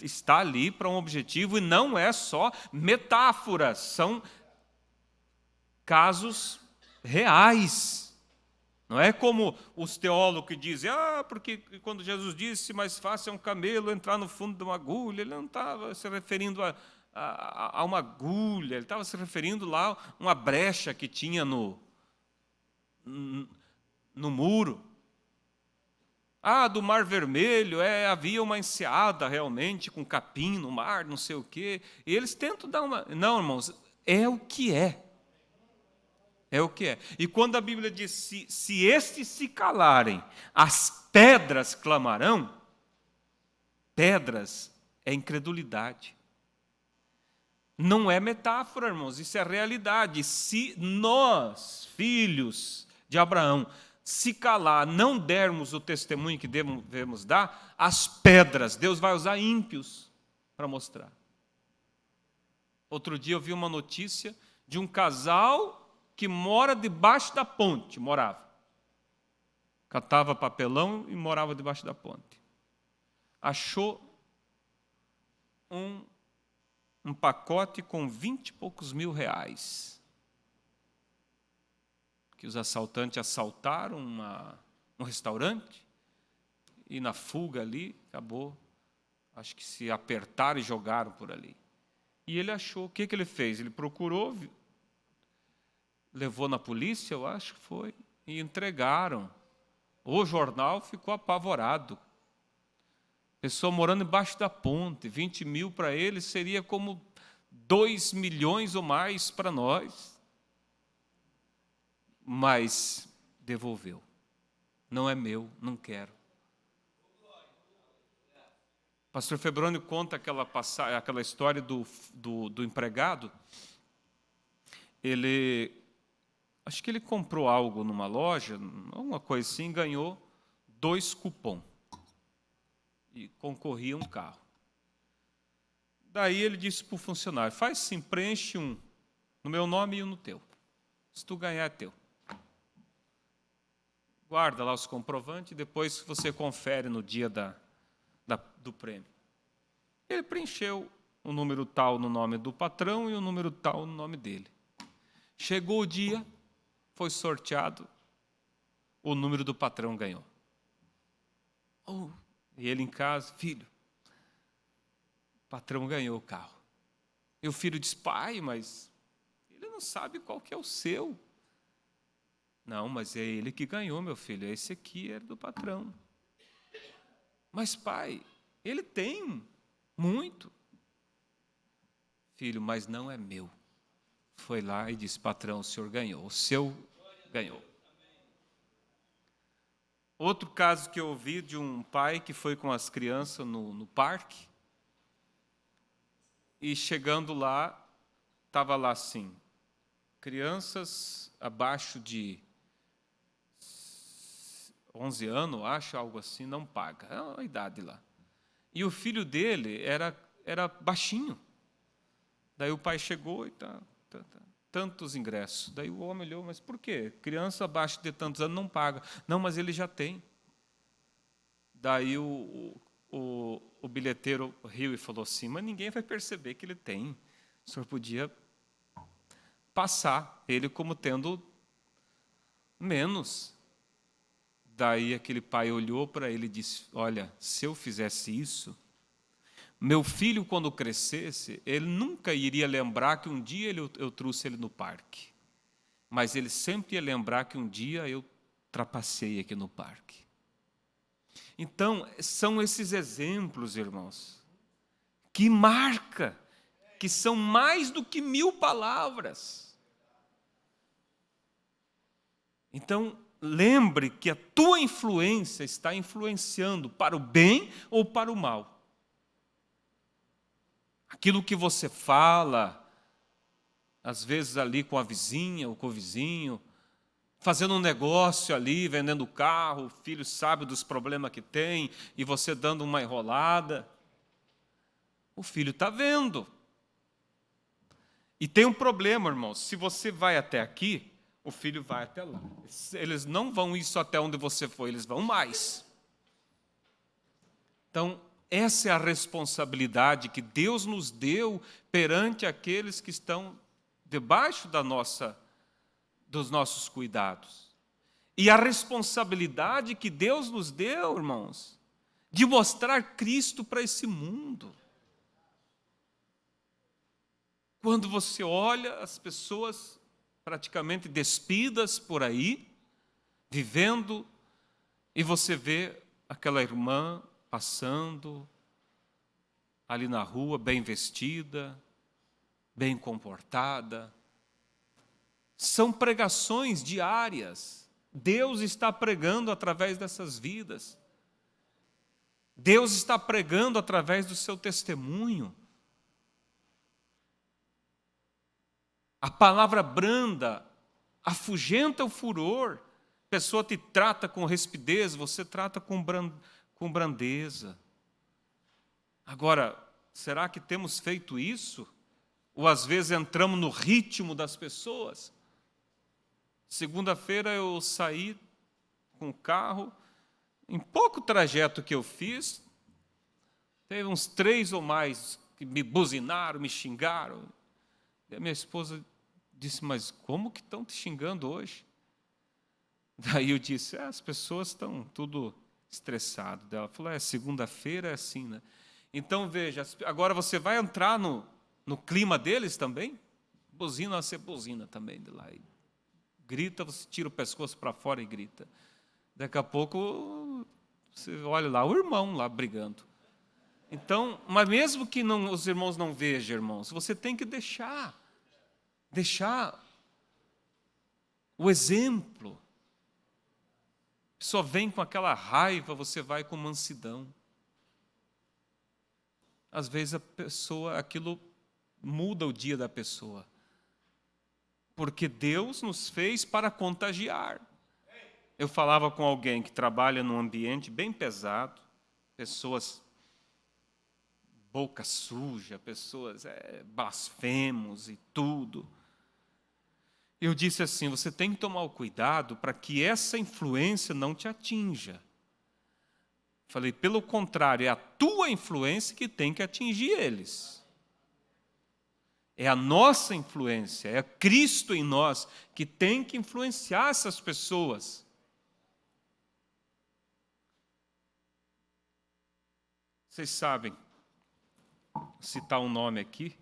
está ali para um objetivo e não é só metáforas, são casos reais. Não é como os teólogos que dizem, porque quando Jesus disse, mais fácil é um camelo entrar no fundo de uma agulha, ele não estava se referindo a uma agulha, ele estava se referindo lá a uma brecha que tinha no muro. Do Mar Vermelho, havia uma enseada realmente, com capim no mar, não sei o quê. E eles tentam dar uma... Não, irmãos, é o que é. É o que é. E quando a Bíblia diz, se estes se calarem, as pedras clamarão, pedras é incredulidade. Não é metáfora, irmãos, isso é realidade. Se nós, filhos de Abraão, se calar, não dermos o testemunho que devemos dar, as pedras, Deus vai usar ímpios para mostrar. Outro dia eu vi uma notícia de um casal que mora debaixo da ponte, morava. Catava papelão e morava debaixo da ponte. Achou um pacote com 20 e poucos mil reais. Que os assaltantes assaltaram um restaurante e na fuga ali, acabou, acho que se apertaram e jogaram por ali. E ele achou. O que ele fez? Ele procurou, levou na polícia, eu acho que foi, e entregaram. O jornal ficou apavorado. Pessoa morando embaixo da ponte, 20 mil para ele seria como 2 milhões ou mais para nós. Mas devolveu. Não é meu, não quero. Pastor Febrônio conta aquela história do empregado. Acho que ele comprou algo numa loja, alguma coisa assim, ganhou 2 cupons. E concorria a um carro. Daí ele disse para o funcionário, faz assim, preenche um no meu nome e um no teu. Se tu ganhar, é teu. Guarda lá os comprovantes e depois você confere no dia do prêmio. Ele preencheu o número tal no nome do patrão e o número tal no nome dele. Chegou o dia, foi sorteado, o número do patrão ganhou. E ele em casa, filho, o patrão ganhou o carro. E o filho disse, pai, mas ele não sabe qual que é o seu. Não, mas é ele que ganhou, meu filho, esse aqui era do patrão. Mas pai, ele tem muito. Filho, mas não é meu. Foi lá e disse, patrão, o senhor ganhou, o seu ganhou. Outro caso que eu ouvi de um pai que foi com as crianças no parque, e chegando lá, estava lá assim, crianças abaixo de 11 anos, acho, algo assim, não paga, é a idade lá. E o filho dele era baixinho. Daí o pai chegou e tantos ingressos. Daí o homem olhou, mas por quê? Criança abaixo de tantos anos não paga. Não, mas ele já tem. Daí o bilheteiro riu e falou assim, mas ninguém vai perceber que ele tem. O senhor podia passar ele como tendo menos. Daí aquele pai olhou para ele e disse, olha, se eu fizesse isso, meu filho, quando crescesse, ele nunca iria lembrar que um dia eu trouxe ele no parque. Mas ele sempre ia lembrar que um dia eu trapacei aqui no parque. Então, são esses exemplos, irmãos, que marca, que são mais do que 1000 palavras. Então, lembre que a tua influência está influenciando para o bem ou para o mal. Aquilo que você fala, às vezes ali com a vizinha ou com o vizinho, fazendo um negócio ali, vendendo carro, o filho sabe dos problemas que tem, e você dando uma enrolada. O filho está vendo. E tem um problema, irmãos, se você vai até aqui, o filho vai até lá. Eles não vão ir só até onde você foi, eles vão mais. Então, essa é a responsabilidade que Deus nos deu perante aqueles que estão debaixo dos nossos cuidados. E a responsabilidade que Deus nos deu, irmãos, de mostrar Cristo para esse mundo. Quando você olha as pessoas praticamente despidas por aí, vivendo, e você vê aquela irmã passando ali na rua, bem vestida, bem comportada. São pregações diárias. Deus está pregando através dessas vidas. Deus está pregando através do seu testemunho. A palavra branda afugenta o furor. A pessoa te trata com rispidez, você trata com brandeza. Agora, será que temos feito isso? Ou às vezes entramos no ritmo das pessoas? Segunda-feira eu saí com o carro, em pouco trajeto que eu fiz, teve uns 3 ou mais que me buzinaram, me xingaram. E a minha esposa disse, mas como que estão te xingando hoje? Daí eu disse, as pessoas estão tudo estressado. Ela falou, segunda-feira é assim, né? Então, veja, agora você vai entrar no clima deles também. Buzina, você buzina também de lá. E grita, você tira o pescoço para fora e grita. Daqui a pouco, você olha lá, o irmão lá brigando. Então, mas mesmo que os irmãos não vejam, irmãos, você tem que deixar o exemplo. Só vem com aquela raiva, você vai com mansidão. Às vezes a pessoa, aquilo muda o dia da pessoa. Porque Deus nos fez para contagiar. Eu falava com alguém que trabalha num ambiente bem pesado, pessoas boca suja, pessoas blasfemos e tudo. Eu disse assim, você tem que tomar o cuidado para que essa influência não te atinja. Falei, pelo contrário, é a tua influência que tem que atingir eles. É a nossa influência, é Cristo em nós que tem que influenciar essas pessoas. Vocês sabem, citar um nome aqui,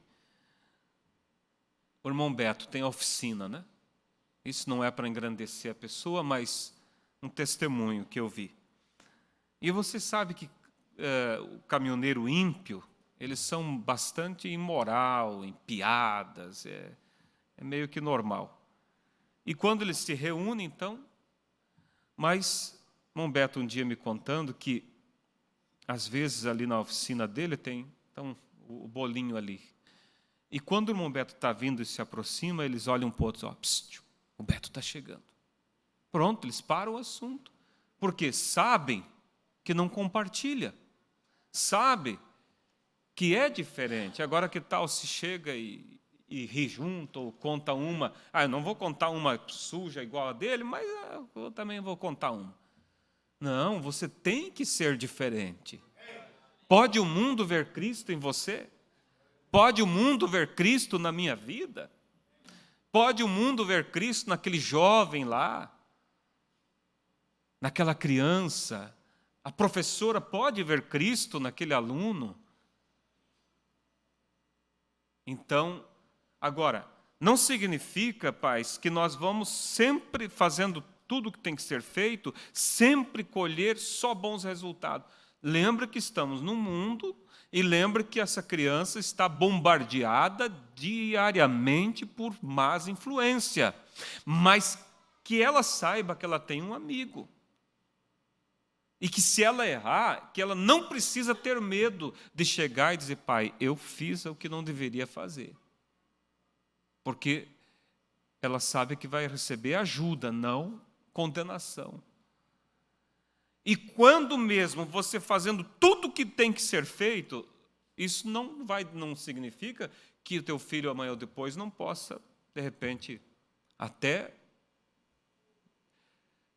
o irmão Beto tem oficina, né? Isso não é para engrandecer a pessoa, mas um testemunho que eu vi. E você sabe que o caminhoneiro ímpio, eles são bastante imoral, em piadas, é meio que normal. E quando eles se reúnem, então, mas irmão Beto um dia me contando que, às vezes, ali na oficina dele tem então, o bolinho ali. E quando o irmão Beto está vindo e se aproxima, eles olham para o outro, ó, o Beto está chegando. Pronto, eles param o assunto. Porque sabem que não compartilha. Sabe que é diferente. Agora que tal se chega e ri junto, ou conta uma. Eu não vou contar uma suja igual a dele, mas eu também vou contar uma. Não, você tem que ser diferente. Pode o mundo ver Cristo em você? Pode o mundo ver Cristo na minha vida? Pode o mundo ver Cristo naquele jovem lá? Naquela criança? A professora pode ver Cristo naquele aluno? Então, agora, não significa, pais, que nós vamos sempre fazendo tudo o que tem que ser feito, sempre colher só bons resultados. Lembra que estamos no mundo e lembra que essa criança está bombardeada diariamente por más influência, mas que ela saiba que ela tem um amigo. E que se ela errar, que ela não precisa ter medo de chegar e dizer, pai, eu fiz o que não deveria fazer. Porque ela sabe que vai receber ajuda, não condenação. E quando mesmo você fazendo tudo o que tem que ser feito, isso não significa que o teu filho amanhã ou depois não possa, de repente, até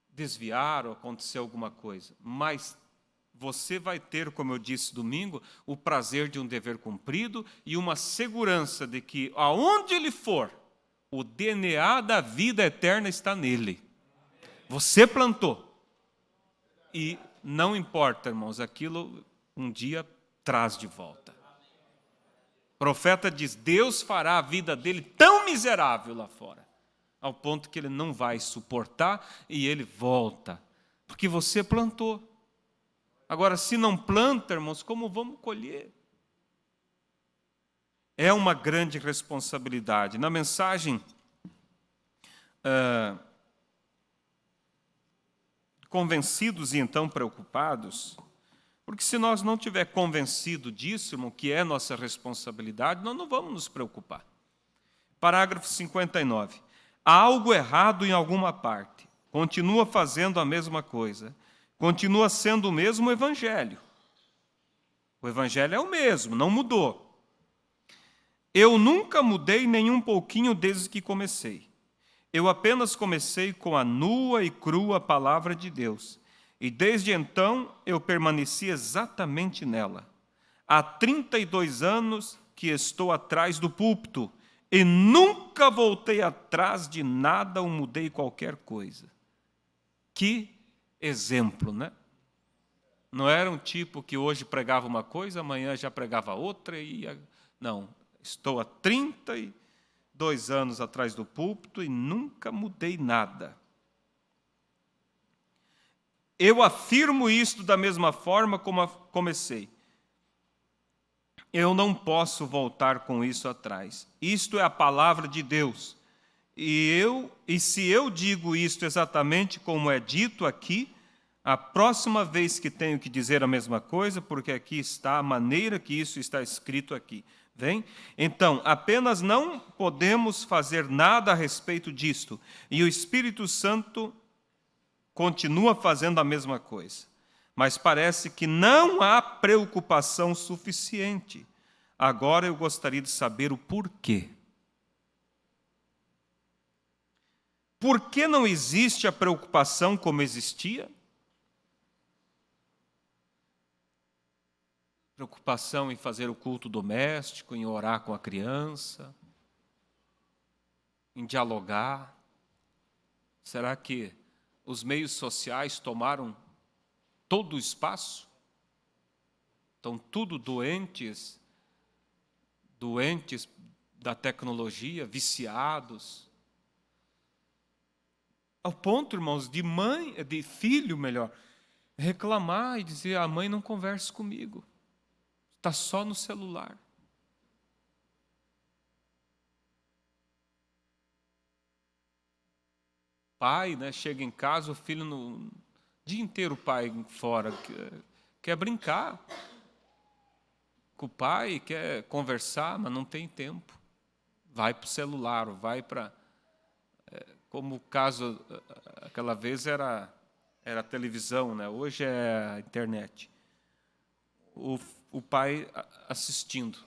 desviar ou acontecer alguma coisa. Mas você vai ter, como eu disse domingo, o prazer de um dever cumprido e uma segurança de que, aonde ele for, o DNA da vida eterna está nele. Você plantou. E não importa, irmãos, aquilo um dia traz de volta. O profeta diz, Deus fará a vida dele tão miserável lá fora, ao ponto que ele não vai suportar e ele volta. Porque você plantou. Agora, se não planta, irmãos, como vamos colher? É uma grande responsabilidade. Na mensagem, convencidos e então preocupados, porque se nós não tiver convencido disso, irmão, que é nossa responsabilidade, nós não vamos nos preocupar. Parágrafo 59. Há algo errado em alguma parte, continua fazendo a mesma coisa, continua sendo o mesmo evangelho. O evangelho é o mesmo, não mudou. Eu nunca mudei nem um pouquinho desde que comecei. Eu apenas comecei com a nua e crua palavra de Deus, e desde então eu permaneci exatamente nela. Há 32 anos que estou atrás do púlpito, e nunca voltei atrás de nada ou mudei qualquer coisa. Que exemplo, né? Não era um tipo que hoje pregava uma coisa, amanhã já pregava outra. Não, Estou há 32 anos atrás do púlpito e nunca mudei nada. Eu afirmo isto da mesma forma como comecei. Eu não posso voltar com isso atrás. Isto é a palavra de Deus. E se eu digo isto exatamente como é dito aqui, a próxima vez que tenho que dizer a mesma coisa, porque aqui está a maneira que isso está escrito aqui. Vem? Então, apenas não podemos fazer nada a respeito disto. E o Espírito Santo continua fazendo a mesma coisa. Mas parece que não há preocupação suficiente. Agora eu gostaria de saber o porquê. Por que não existe a preocupação como existia? Preocupação em fazer o culto doméstico, em orar com a criança, em dialogar. Será que os meios sociais tomaram todo o espaço? Estão tudo doentes da tecnologia, viciados. Ao ponto, irmãos, de filho, reclamar e dizer: a mãe não conversa comigo, está só no celular. Pai, chega em casa, o filho no dia inteiro o pai fora, quer brincar com o pai, quer conversar, mas não tem tempo. Vai para o celular, vai para... Como o caso, aquela vez era a televisão, hoje é a internet. O pai assistindo.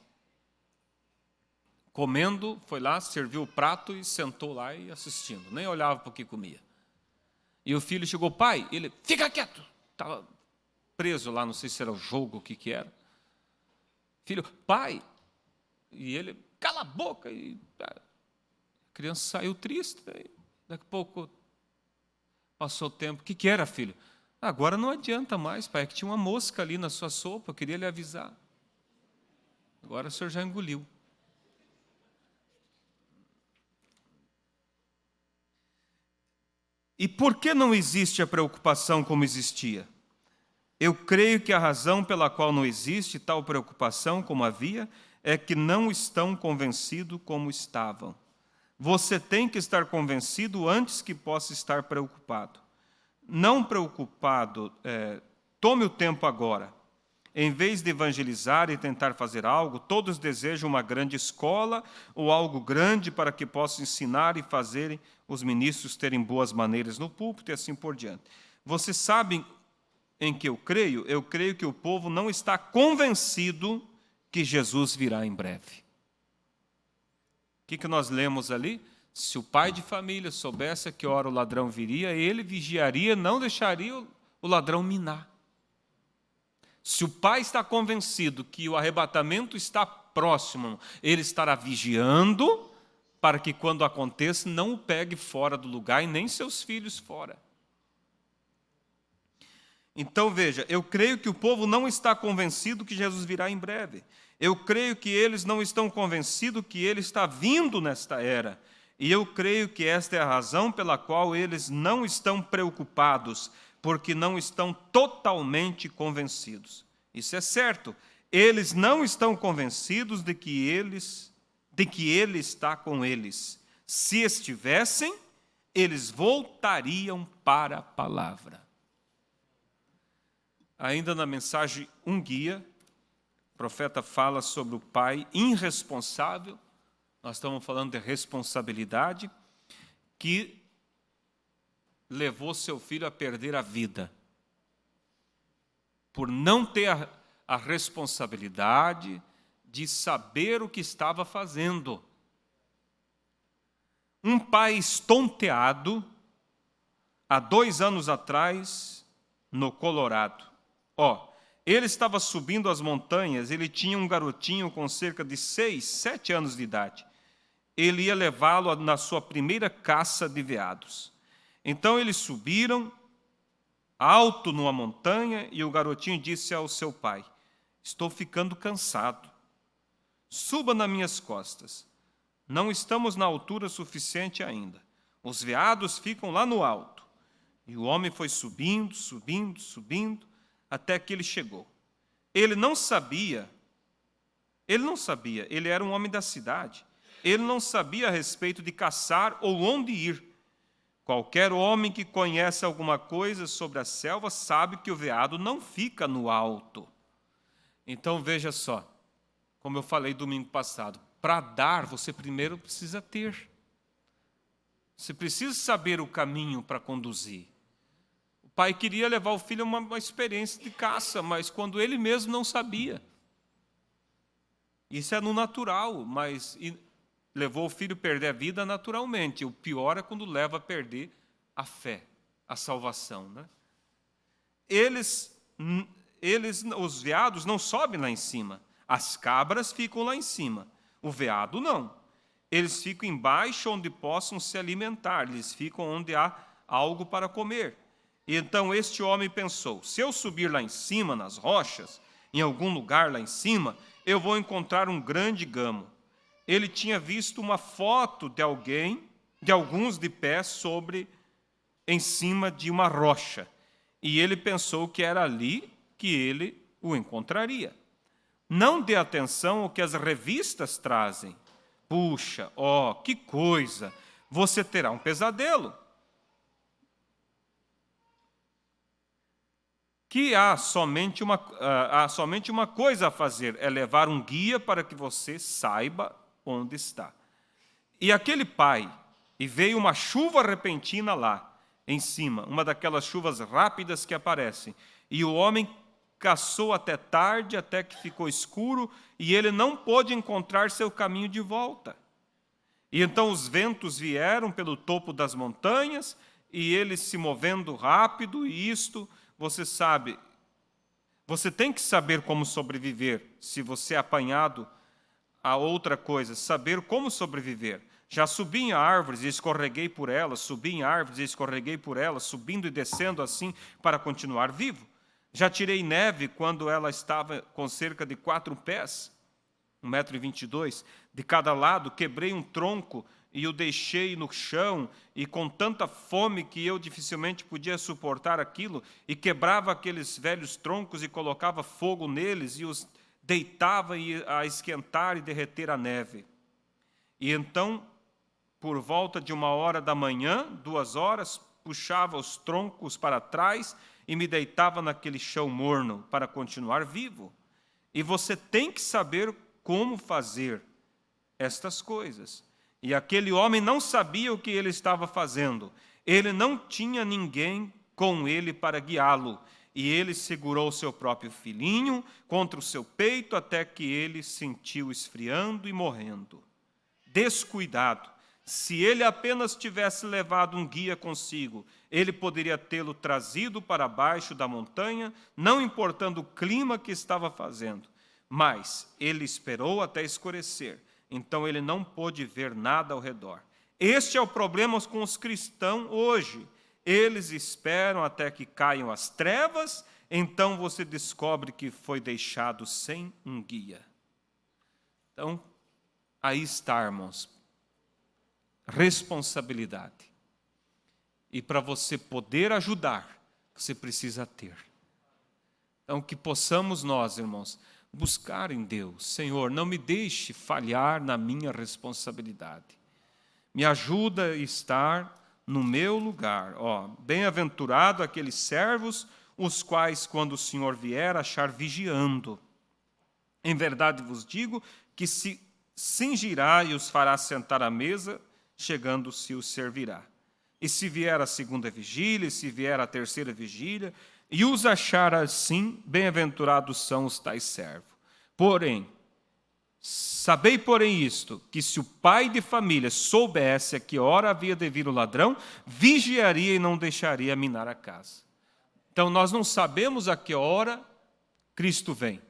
Comendo, foi lá, serviu o prato e sentou lá e assistindo. Nem olhava para o que comia. E o filho chegou: pai, ele, fica quieto. Estava preso lá, não sei se era o jogo, o que era. Filho, pai. E ele, cala a boca. E a criança saiu triste. Daqui a pouco passou o tempo. O que era, filho? Agora não adianta mais, pai, é que tinha uma mosca ali na sua sopa, eu queria lhe avisar. Agora o senhor já engoliu. E por que não existe a preocupação como existia? Eu creio que a razão pela qual não existe tal preocupação como havia é que não estão convencidos como estavam. Você tem que estar convencido antes que possa estar preocupado. Não preocupado, tome o tempo agora. Em vez de evangelizar e tentar fazer algo, todos desejam uma grande escola ou algo grande para que possam ensinar e fazerem os ministros terem boas maneiras no púlpito e assim por diante. Vocês sabem em que eu creio? Eu creio que o povo não está convencido que Jesus virá em breve. O que nós lemos ali? Se o pai de família soubesse a que hora o ladrão viria, ele vigiaria, não deixaria o ladrão minar. Se o pai está convencido que o arrebatamento está próximo, ele estará vigiando para que, quando aconteça, não o pegue fora do lugar e nem seus filhos fora. Então, veja, eu creio que o povo não está convencido que Jesus virá em breve. Eu creio que eles não estão convencidos que ele está vindo nesta era. E eu creio que esta é a razão pela qual eles não estão preocupados, porque não estão totalmente convencidos. Isso é certo. Eles não estão convencidos de que ele está com eles. Se estivessem, eles voltariam para a palavra. Ainda na mensagem Um Guia, o profeta fala sobre o pai irresponsável. Nós estamos falando de responsabilidade, que levou seu filho a perder a vida, por não ter a responsabilidade de saber o que estava fazendo. Um pai estonteado, há 2 anos atrás, no Colorado. Ele estava subindo as montanhas, ele tinha um garotinho com cerca de 6, 7 anos de idade. Ele ia levá-lo na sua primeira caça de veados. Então eles subiram alto numa montanha e o garotinho disse ao seu pai: estou ficando cansado. suba nas minhas costas. Não estamos na altura suficiente ainda. Os veados ficam lá no alto. E o homem foi subindo, subindo, subindo, até que ele chegou. Ele não sabia, ele era um homem da cidade. Ele não sabia a respeito de caçar ou onde ir. Qualquer homem que conhece alguma coisa sobre a selva sabe que o veado não fica no alto. Então, veja só, como eu falei domingo passado, para dar, você primeiro precisa ter. Você precisa saber o caminho para conduzir. O pai queria levar o filho a uma experiência de caça, mas quando ele mesmo não sabia. Isso é no natural, mas levou o filho a perder a vida naturalmente. O pior é quando leva a perder a fé, a salvação, né? Os veados não sobem lá em cima. As cabras ficam lá em cima. O veado não. Eles ficam embaixo onde possam se alimentar. Eles ficam onde há algo para comer. E então este homem pensou, se eu subir lá em cima, nas rochas, em algum lugar lá em cima, eu vou encontrar um grande gamo. Ele tinha visto uma foto de alguns de pé em cima de uma rocha. E ele pensou que era ali que ele o encontraria. Não dê atenção ao que as revistas trazem. Puxa, que coisa! Você terá um pesadelo. Que há somente uma coisa a fazer, é levar um guia para que você saiba onde está. E aquele pai, e veio uma chuva repentina lá, em cima, uma daquelas chuvas rápidas que aparecem, e o homem caçou até tarde, até que ficou escuro, e ele não pôde encontrar seu caminho de volta. E então os ventos vieram pelo topo das montanhas, e ele se movendo rápido, e isto, você sabe, você tem que saber como sobreviver, se você é apanhado a outra coisa, saber como sobreviver. Já subi em árvores e escorreguei por elas, subi em árvores e escorreguei por elas, subindo e descendo assim para continuar vivo. Já tirei neve quando ela estava com cerca de 4 pés, 1,22 m, de cada lado, quebrei um tronco e o deixei no chão, e com tanta fome que eu dificilmente podia suportar aquilo, e quebrava aqueles velhos troncos e colocava fogo neles, e os deitava a esquentar e derreter a neve. E então, por volta de 1h da manhã, 2h, puxava os troncos para trás e me deitava naquele chão morno para continuar vivo. E você tem que saber como fazer estas coisas. E aquele homem não sabia o que ele estava fazendo. Ele não tinha ninguém com ele para guiá-lo. E ele segurou seu próprio filhinho contra o seu peito até que ele sentiu esfriando e morrendo. Descuidado. Se ele apenas tivesse levado um guia consigo, ele poderia tê-lo trazido para baixo da montanha, não importando o clima que estava fazendo. Mas ele esperou até escurecer. Então ele não pôde ver nada ao redor. Este é o problema com os cristãos hoje. Eles esperam até que caiam as trevas, então você descobre que foi deixado sem um guia. Então, aí está, irmãos, responsabilidade. E para você poder ajudar, você precisa ter. Então, que possamos nós, irmãos, buscar em Deus. Senhor, não me deixe falhar na minha responsabilidade. Me ajuda a estar no meu lugar. Bem-aventurado aqueles servos, os quais, quando o Senhor vier, achar vigiando. Em verdade vos digo que se cingirá e os fará sentar à mesa, chegando-se os servirá. E se vier a 2ª vigília, e se vier a 3ª vigília, e os achar assim, bem-aventurados são os tais servos. Sabei, porém, isto, que se o pai de família soubesse a que hora havia de vir o ladrão, vigiaria e não deixaria minar a casa. Então, nós não sabemos a que hora Cristo vem.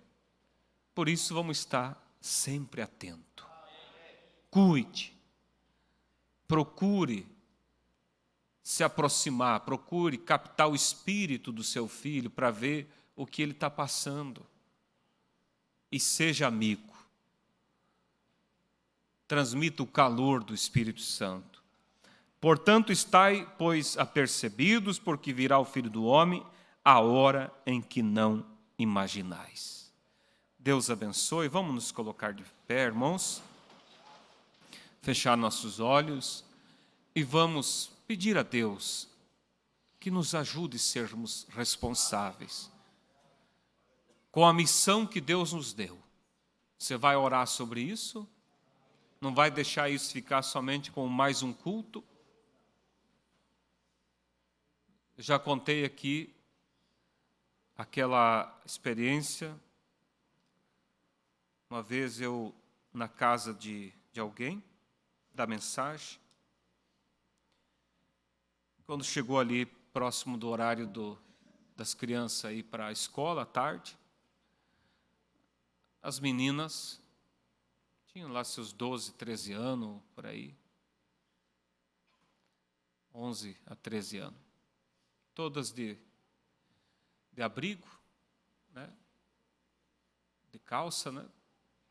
Por isso, vamos estar sempre atento. Cuide. Procure se aproximar, procure captar o espírito do seu filho para ver o que ele está passando. E seja amigo. transmita o calor do Espírito Santo. Portanto, estai, pois, apercebidos, porque virá o Filho do Homem a hora em que não imaginais. Deus abençoe. Vamos nos colocar de pé, irmãos. Fechar nossos olhos e vamos pedir a Deus que nos ajude a sermos responsáveis com a missão que Deus nos deu. Você vai orar sobre isso? Não vai deixar isso ficar somente com mais um culto? Eu já contei aqui aquela experiência. Uma vez eu, na casa de alguém, da mensagem, quando chegou ali próximo do horário das crianças ir para a escola à tarde, as meninas tinham lá seus 12, 13 anos, por aí, 11 a 13 anos, todas de abrigo, né, de calça, né,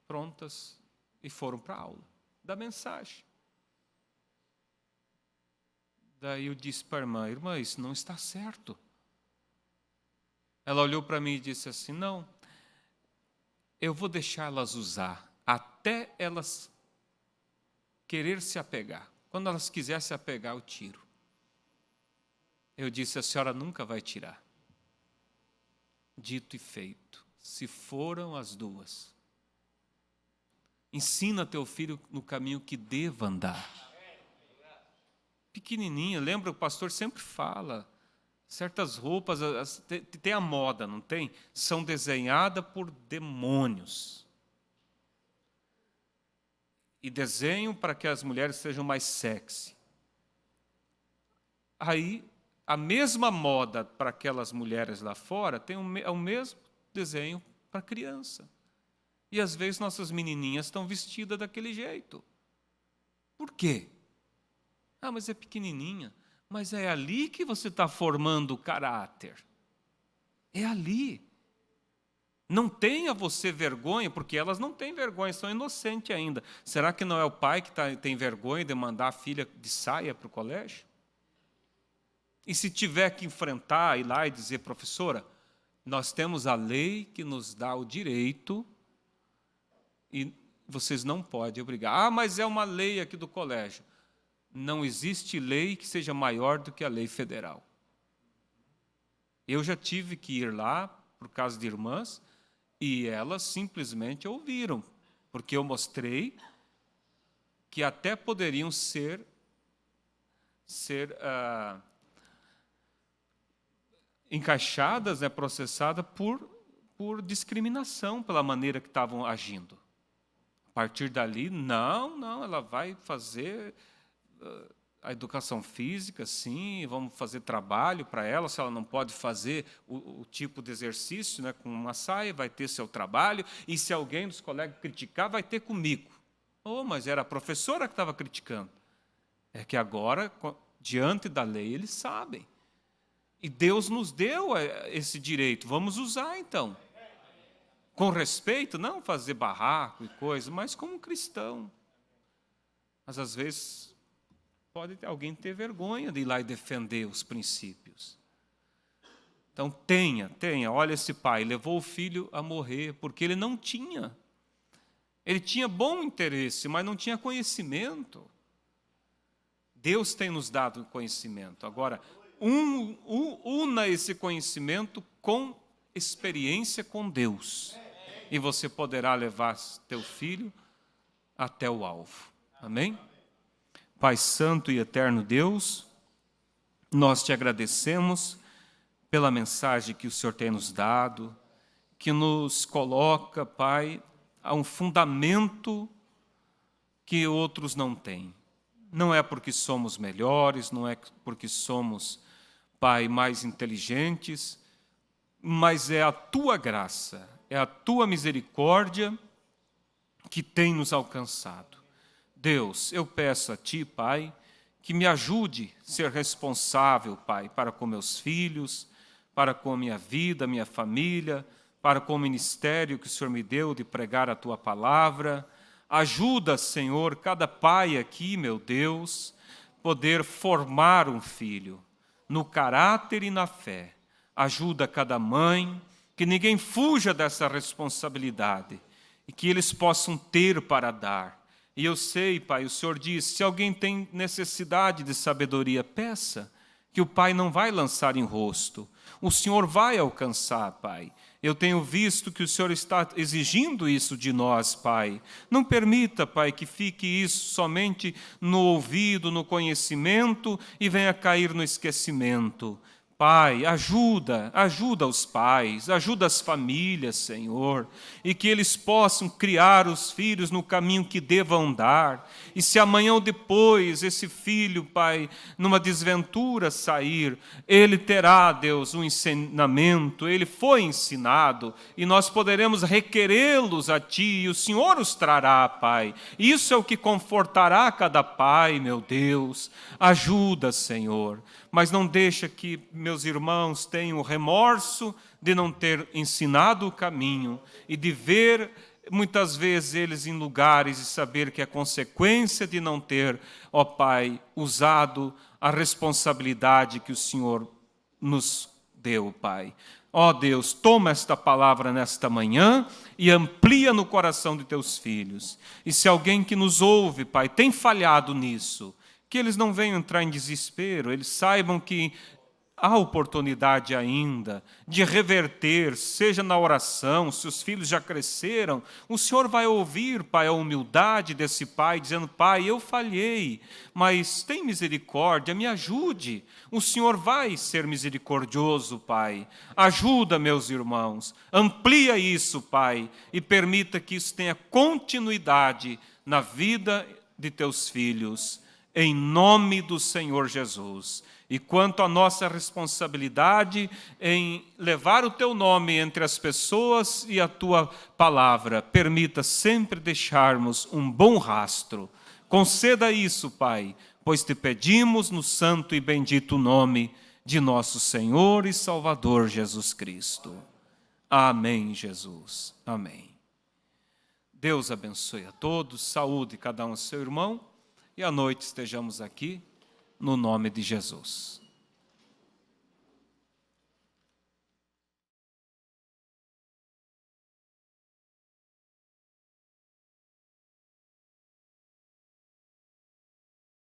prontas, e foram para a aula da mensagem. Daí eu disse para a irmã, isso não está certo. Ela olhou para mim e disse assim, não, eu vou deixar elas usar até elas querer se apegar. Quando elas quiserem se apegar, eu tiro. Eu disse, a senhora nunca vai tirar. Dito e feito, se foram as duas. Ensina teu filho no caminho que deva andar. Pequenininha, lembra, o pastor sempre fala, certas roupas, tem a moda, não tem? São desenhadas por demônios. E desenham para que as mulheres sejam mais sexy. Aí, a mesma moda para aquelas mulheres lá fora, tem o mesmo desenho para criança. E às vezes nossas menininhas estão vestidas daquele jeito. Por quê? Ah, mas é pequenininha. Mas é ali que você está formando o caráter. É ali. Não tenha você vergonha, porque elas não têm vergonha, são inocentes ainda. Será que não é o pai que tem vergonha de mandar a filha de saia para o colégio? E se tiver que enfrentar, ir lá e dizer, professora, nós temos a lei que nos dá o direito e vocês não podem obrigar. Ah, mas é uma lei aqui do colégio. Não existe lei que seja maior do que a lei federal. Eu já tive que ir lá, por causa de irmãs, e elas simplesmente ouviram, porque eu mostrei que até poderiam ser encaixadas, né, processadas por discriminação, pela maneira que estavam agindo. A partir dali, não, ela vai fazer a educação física, sim, vamos fazer trabalho para ela, se ela não pode fazer o tipo de exercício, né, com uma saia, vai ter seu trabalho, e se alguém dos colegas criticar, vai ter comigo. Oh, mas era a professora que estava criticando. É que agora, diante da lei, eles sabem. E Deus nos deu esse direito, vamos usar então. Com respeito, não fazer barraco e coisa, mas como um cristão. Mas às vezes pode alguém ter vergonha de ir lá e defender os princípios. Então tenha, olha esse pai, levou o filho a morrer, porque ele não tinha. Ele tinha bom interesse, mas não tinha conhecimento. Deus tem nos dado conhecimento. Agora, una esse conhecimento com experiência com Deus. E você poderá levar teu filho até o alvo. Amém? Pai santo e eterno Deus, nós te agradecemos pela mensagem que o Senhor tem nos dado, que nos coloca, Pai, a um fundamento que outros não têm. Não é porque somos melhores, não é porque somos, Pai, mais inteligentes, mas é a Tua graça, é a Tua misericórdia que tem nos alcançado. Deus, eu peço a Ti, Pai, que me ajude a ser responsável, Pai, para com meus filhos, para com a minha vida, minha família, para com o ministério que o Senhor me deu de pregar a Tua palavra, Ajuda, Senhor, cada pai aqui, meu Deus, poder formar um filho no caráter e na fé. Ajuda cada mãe, que ninguém fuja dessa responsabilidade e que eles possam ter para dar. E eu sei, Pai, o Senhor diz, se alguém tem necessidade de sabedoria, peça, que o Pai não vai lançar em rosto. O Senhor vai alcançar, Pai. Eu tenho visto que o Senhor está exigindo isso de nós, Pai. Não permita, Pai, que fique isso somente no ouvido, no conhecimento e venha cair no esquecimento. Pai, ajuda os pais, ajuda as famílias, Senhor, e que eles possam criar os filhos no caminho que devam andar. E se amanhã ou depois esse filho, Pai, numa desventura sair, ele terá, Deus, um ensinamento, ele foi ensinado, e nós poderemos requerê-los a Ti, e o Senhor os trará, Pai. Isso é o que confortará cada pai, meu Deus. Ajuda, Senhor. Mas não deixa que meus irmãos tenham o remorso de não ter ensinado o caminho e de ver muitas vezes eles em lugares e saber que é consequência de não ter, ó Pai, usado a responsabilidade que o Senhor nos deu, Pai. Ó Deus, toma esta palavra nesta manhã e amplia no coração de teus filhos. E se alguém que nos ouve, Pai, tem falhado nisso, que eles não venham entrar em desespero, eles saibam que há oportunidade ainda de reverter, seja na oração, se os filhos já cresceram, o Senhor vai ouvir, Pai, a humildade desse pai, dizendo, Pai, eu falhei, mas tem misericórdia, me ajude. O Senhor vai ser misericordioso, Pai. Ajuda, meus irmãos, amplia isso, Pai, e permita que isso tenha continuidade na vida de teus filhos, em nome do Senhor Jesus. E quanto à nossa responsabilidade em levar o Teu nome entre as pessoas e a Tua palavra, permita sempre deixarmos um bom rastro. Conceda isso, Pai, pois Te pedimos no santo e bendito nome de nosso Senhor e Salvador Jesus Cristo. Amém, Jesus. Amém. Deus abençoe a todos, saúde cada um seu irmão, e à noite estejamos aqui, no nome de Jesus.